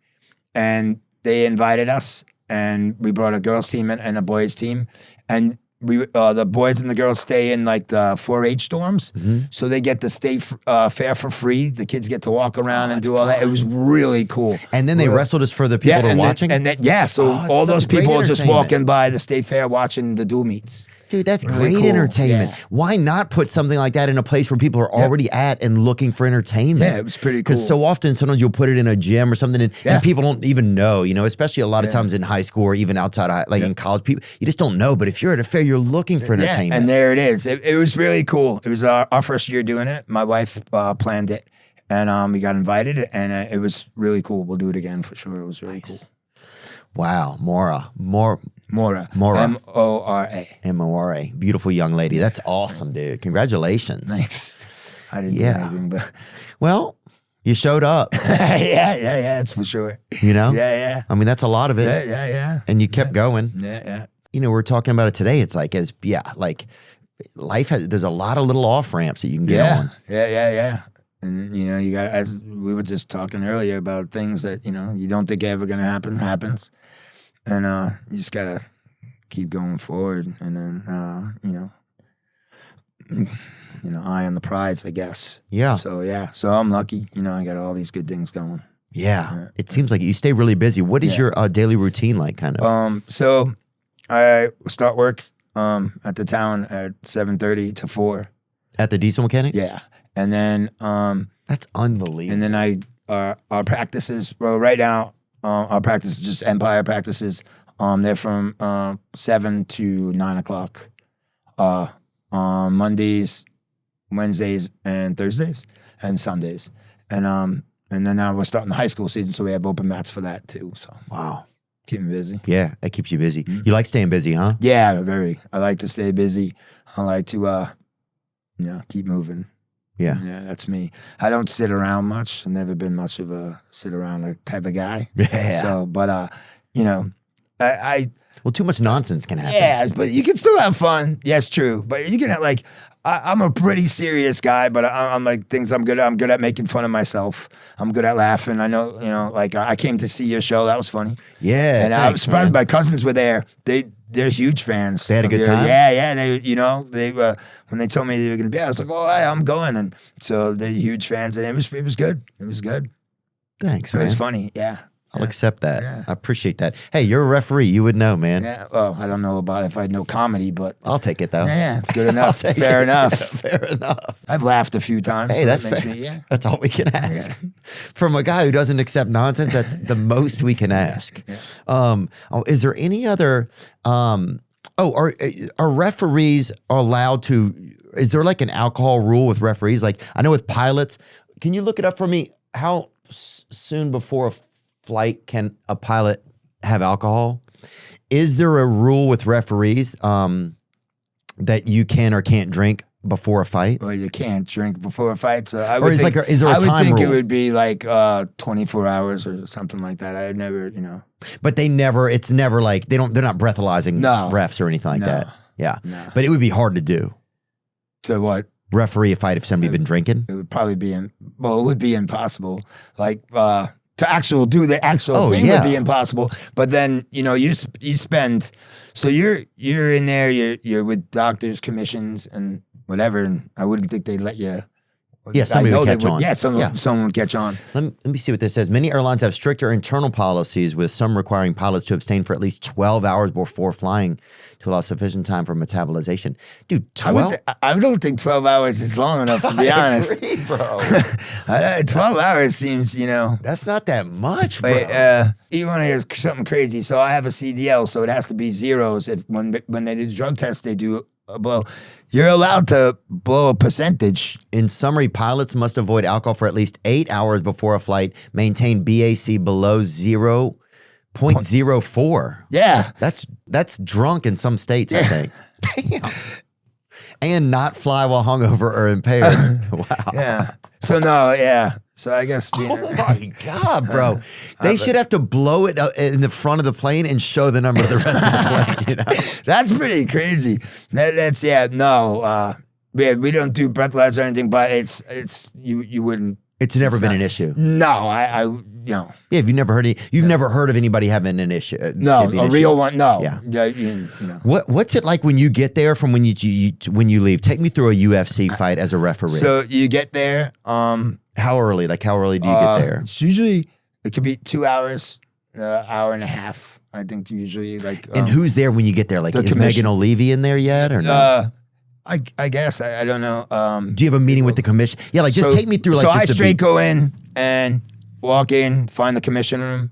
and they invited us, and we brought a girls team and a boys team, and the boys and the girls stay in like the 4-H dorms, Mm-hmm. so they get to stay fair for free. The kids get to walk around and do all that. It was really cool. And then they wrestled us for the people that are watching? So it's all such those great people are just entertainment. walking by the state fair watching the dual meets. Dude, that's Really great cool. entertainment. Yeah. Why not put something like that in a place where people are already at and looking for entertainment? Yeah, it was pretty cool. Because so often, sometimes you'll put it in a gym or something, and Yeah. people don't even know, especially a lot of times in high school or even outside, in college, people, you just don't know. But if you're at a fair, you're looking for entertainment. Yeah, and there it is. It was really cool. It was our first year doing it. My wife planned it, and we got invited, and it was really cool. We'll do it again for sure. It was really cool. Wow, Mora. Mora. Mora. Mora. M-O-R-A. Beautiful young lady. That's awesome, dude. Congratulations. Thanks. I didn't do anything, but Well, you showed up, yeah, that's for sure. Yeah. I mean, that's a lot of it. Yeah. And you kept going. Yeah. We're talking about it today. It's like, life there's a lot of little off ramps that you can get on. Yeah. And you got, as we were just talking earlier about things that you don't think ever gonna happens, and you just gotta keep going forward, and then eye on the prize, I guess. Yeah. So I'm lucky. I got all these good things going. Yeah. It seems like you stay really busy. What is your daily routine like, kind of? So I start work at the town at 7:30 to 4. At the diesel mechanic? Yeah, and then That's unbelievable. and then our practices. Well, right now our practice is just Empire practices. They're from 7 to 9 o'clock. On Mondays, Wednesdays, and Thursdays, and Sundays, and then now we're starting the high school season, so we have open mats for that too. So Wow. keep me busy. Yeah, that keeps you busy. You like staying busy, huh? Yeah, very. I like to stay busy. I like to, keep moving. Yeah. Yeah, that's me. I don't sit around much. I've never been much of a sit around type of guy. Yeah. So, but I Well, too much nonsense can happen. yeah, but you can still have fun. Yes, true. But you can have I'm a pretty serious guy, but I'm like things I'm good at. I'm good at making fun of myself. I'm good at laughing. I know, I came to see your show. That was funny. Yeah. And I was thanks, surprised. man. My cousins were there. They're huge fans. They had a of good your- time? Yeah. They when they told me they were going to be, I was like, oh, I'm going. And so they're huge fans, and it was good. It was good. Thanks, It man. was funny. Yeah. I'll accept that. Yeah. I appreciate that. Hey, you're a referee. You would know, man. Yeah. Well, I don't know about if I know comedy, but I'll take it, though. yeah, it's good I'll enough. take Fair it. enough. Fair enough. I've laughed a few times. Hey, so that's that makes fair. me, yeah. That's all we can ask. From a guy who doesn't accept nonsense, that's the most we can ask. Is there any other are referees allowed to, is there like an alcohol rule with referees? Like I know with pilots, can you look it up for me? How soon before a flight can a pilot have alcohol? Is there a rule with referees that you can or can't drink before a fight? Well, you can't drink before a fight, so I Or would is think, is there a I would time think it rule? would be like 24 hours or something like that. I never, But it's never like they're not breathalyzing No. refs or anything like No. that. Yeah. No. But it would be hard to do. So what? Referee a fight if somebody been drinking. It would probably be it would be impossible. Like to do the actual thing yeah. would be impossible. But then you spend, so you're in there, you're with doctors, commissions, and whatever. And I wouldn't think they'd let you. Yeah, somebody I know would they catch on. Yeah, someone would catch on. Let me see what this says. Many airlines have stricter internal policies, with some requiring pilots to abstain for at least 12 hours before flying to allow sufficient time for metabolization. Dude, 12? I don't think 12 hours is long enough, to be honest. Agree, bro. 12 hours seems, That's not that much, bro. But, you want to hear something crazy? So I have a CDL, so it has to be zeros. If when they do the drug test, they do a blow. You're allowed to blow a percentage. In summary, pilots must avoid alcohol for at least 8 hours before a flight, maintain BAC below 0.04. Yeah. That's drunk in some states, I think. Damn. And not fly while hungover or impaired. Wow. Yeah. So no, yeah. So I guess being Oh my God, bro. They should have to blow it in the front of the plane and show the number of the rest of the plane, that's pretty crazy. We don't do breathalyzer or anything, but it's you wouldn't It's never been an issue. No, I you know. Yeah, you've never heard of anybody having an issue. No, having an a issue. real one. No. Yeah. You know. What's it like when you get there from when you leave? Take me through a UFC fight as a referee. So you get there. How early? Like how early do you get there? It's usually it could be 2 hours, hour and a half. I think usually like. And who's there when you get there? Like is commission. Megan O'Leary in there yet or no? I guess I don't know. Do you have a meeting with the commission? Yeah, like just take me through. Like so just I the straight go in and walk in, find the commission room.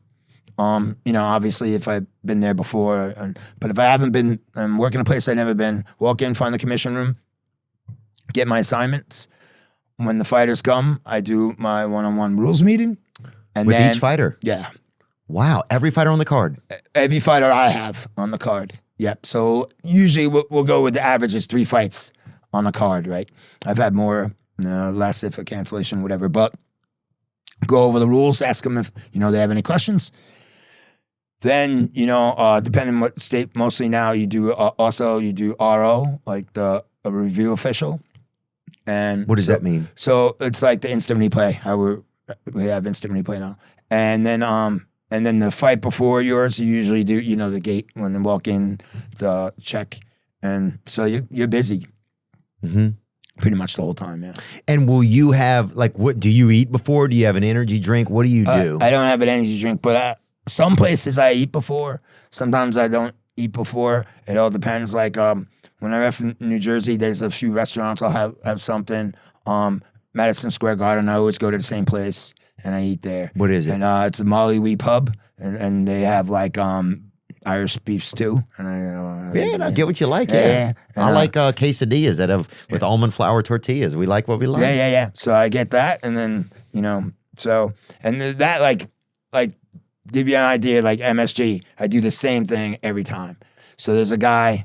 You know, obviously if I've been there before, but if I haven't been, I'm working a place I've never been. Walk in, find the commission room, get my assignments. When the fighters come, I do my one-on-one rules meeting, and with then, each fighter. Yeah, Wow, every fighter on the card. every fighter I have on the card. Yep. So usually we'll go with the average is 3 fights on the card, right? I've had more, less if a cancellation, whatever. But go over the rules, ask them if they have any questions. Then depending on what state, mostly now you do RO, like a review official. And What does that mean? So it's like the instant replay. We have instant replay now, and then the fight before yours, you usually do, the gate when they walk in, the check. And so you're busy pretty much the whole time, yeah. And will you have, like, what do you eat before? Do you have an energy drink? What do you do? I don't have an energy drink, but some places I eat before. Sometimes I don't eat before. It all depends. Like when I ref in New Jersey, there's a few restaurants I'll have something. Madison Square Garden, I always go to the same place. And I eat there. What is it? And it's a Molly Wee pub, and they have like Irish beef stew. And I get what you like. Yeah. I like quesadillas that have with almond flour tortillas. We like what we like. Yeah. So I get that, and then that like give you an idea. Like MSG, I do the same thing every time. So there's a guy.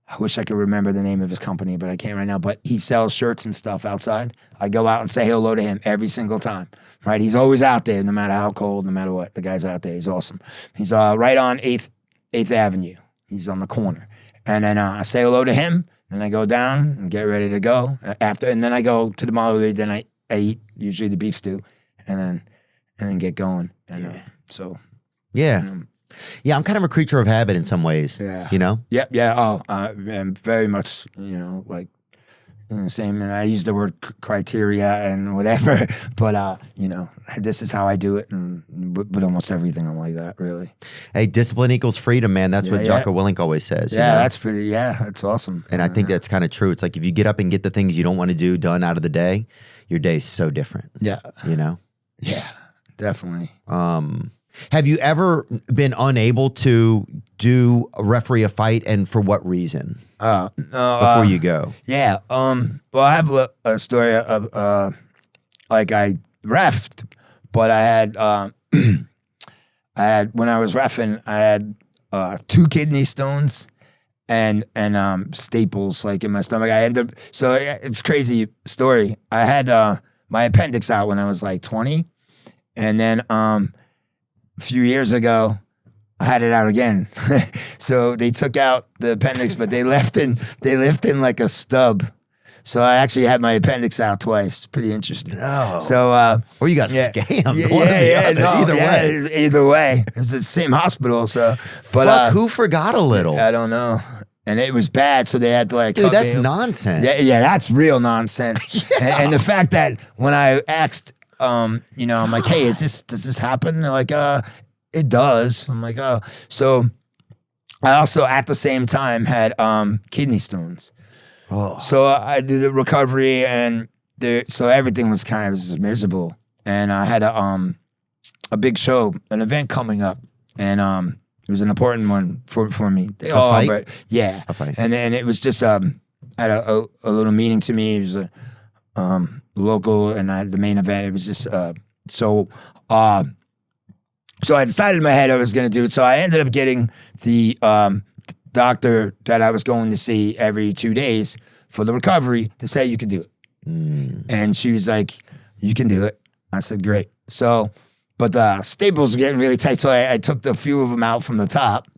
I wish I could remember the name of his company, but I can't right now. But he sells shirts and stuff outside. I go out and say hello to him every single time. Right? He's always out there, no matter how cold, no matter what. The guy's out there. He's awesome. He's right on 8th Avenue. He's on the corner. And then I say hello to him. Then I go down and get ready to go. And then I go to the mall. Then I eat usually the beef stew, and then get going. And Yeah. Yeah, I'm kind of a creature of habit in some ways. Yeah. Yep. Yeah. Oh, I'm very much, like same. And I use the word criteria and whatever, but this is how I do it, and but almost everything I'm like that, really. Hey, discipline equals freedom, man. That's what Jocko Willink always says. Yeah, that's pretty. Yeah, that's awesome. And I think that's kind of true. It's like if you get up and get the things you don't want to do done out of the day, your day's so different. Yeah. Yeah, definitely. Have you ever been unable to referee a fight, and for what reason? Before you go. Yeah. Well, I have a story of like I reffed, but I had when I was reffing, I had 2 kidney stones and staples like in my stomach. I ended up, so it's a crazy story. I had my appendix out when I was like 20, and then a few years ago, I had it out again. So they took out the appendix, but they left in like a stub. So I actually had my appendix out twice. Pretty interesting. Oh. So or you got scammed. Either way. It was the same hospital. So but who forgot a little? I don't know. And it was bad, so they had to like. Dude, that's nonsense. Yeah, that's real nonsense. and the fact that when I asked, I'm like, hey, does this happen? They're like, it does. I'm like, oh. So I also at the same time had kidney stones. Oh. So I did the recovery, and so everything was kind of just miserable. And I had a big show, an event coming up, and it was an important one for me. A fight? But, yeah. A fight. And then it was just at a little meeting to me. It was a local, and I had the main event. It was just so I decided in my head I was going to do it. So I ended up getting the doctor that I was going to see every 2 days for the recovery to say you can do it. And she was like, you can do it. I said, great. So, but the staples were getting really tight, so I took the few of them out from the top,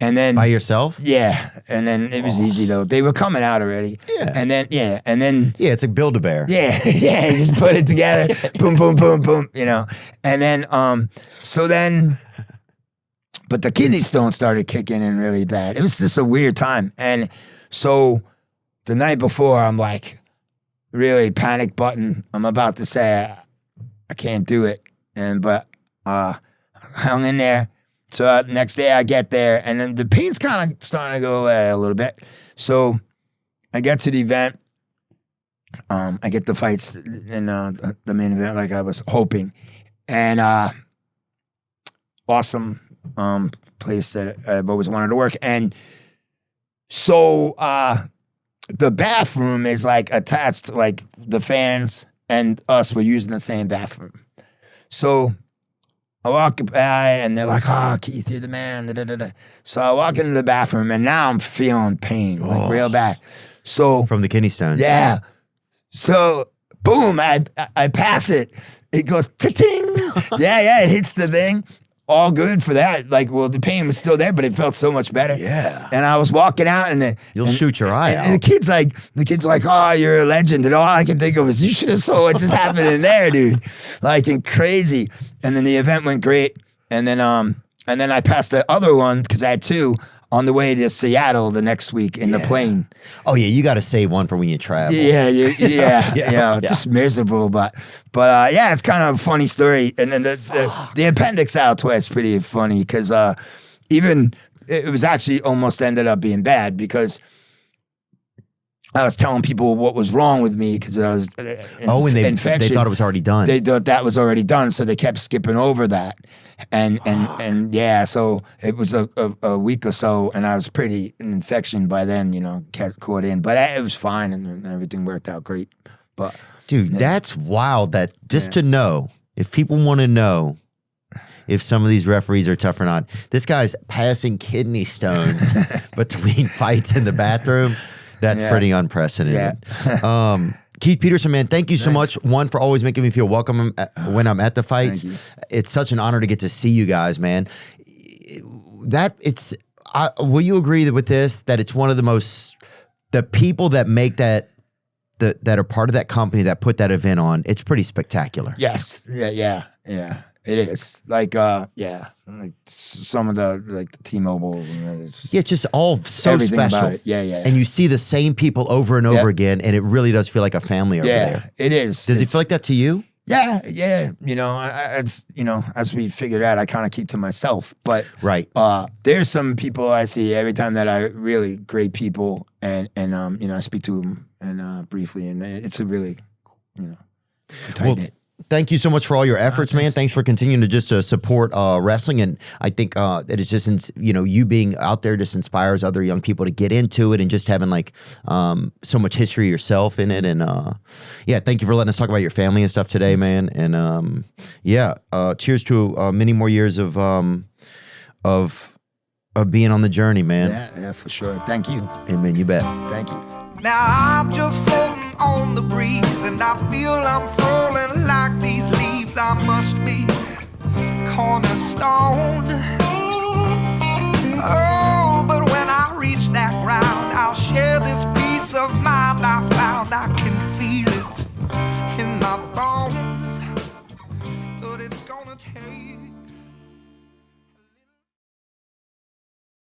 And then By yourself? yeah, and then it was easy though. They were coming out already. Yeah. And then and then Yeah, it's like Build-A-Bear. yeah, yeah, you just put it together, boom, boom, boom, boom, you know. And then so then, but the kidney stone started kicking in really bad. It was just a weird time. And so the night before, I'm like really panic button. I'm about to say I can't do it, but hung in there. So next day I get there, and then the pain's kind of starting to go away a little bit. So I get to the event. I get the fights in the main event like I was hoping. And awesome place that I've always wanted to work. And so the bathroom is like attached, like the fans and us were using the same bathroom. So I walk by and they're like, "Oh, Keith, you're the man." Da, da, da, da. So I walk into the bathroom and now I'm feeling pain, like real bad. So From the kidney stones. yeah. So boom, I pass it. It goes ta-ting. yeah, it hits the thing. All good for that. Like, well, the pain was still there, but it felt so much better. Yeah. And I was walking out, and You'll shoot your eye out. and the kid's like, "Oh, you're a legend." And all I can think of is, you should have saw what just happened in there, dude. Like, and crazy. And then the event went great. And then I passed the other one because I had two on the way to Seattle the next week in the plane. Oh, yeah, you got to save one for when you travel. Yeah, just miserable, but yeah, it's kind of a funny story. And then the appendix altoid is pretty funny because even it was actually almost ended up being bad because I was telling people what was wrong with me because I was infection. They thought it was already done. They thought that was already done, so they kept skipping over that. And yeah, so it was a week or so, and I was pretty infection by then, you know, caught in. But it was fine, and everything worked out great. But dude, that's wild. That just to know, if people want to know if some of these referees are tough or not, this guy's passing kidney stones between fights in the bathroom. That's pretty unprecedented. Yeah. Keith Peterson, man, thank you so much. One, for always making me feel welcome when I'm at the fights. It's such an honor to get to see you guys, man. Will you agree with this, that it's one of the people that make that are part of that company that put that event on, it's pretty spectacular. Yes. Yeah. It is. Like some of the T-Mobile. Yeah, just all so special. About it. Yeah. And you see the same people over and over again, and it really does feel like a family over there. Yeah, it is. Does it feel like that to you? Yeah. You know, as we figured out, I kind of keep to myself. But there's some people I see every time that I really great people, and I speak to them and briefly, and it's a really, tight knit. Thank you so much for all your efforts, man. Thanks for continuing to just support wrestling. And I think that it's just, you being out there just inspires other young people to get into it, and just having like so much history yourself in it. And thank you for letting us talk about your family and stuff today, man. And cheers to many more years of being on the journey, man. Yeah, for sure. Thank you. Amen. You bet. Thank you. Now I'm just floating on the breeze, and I feel I'm falling like these leaves. I must be cornerstone. Oh, but when I reach that ground, I'll share this peace of mind I found. I can feel it in my bones.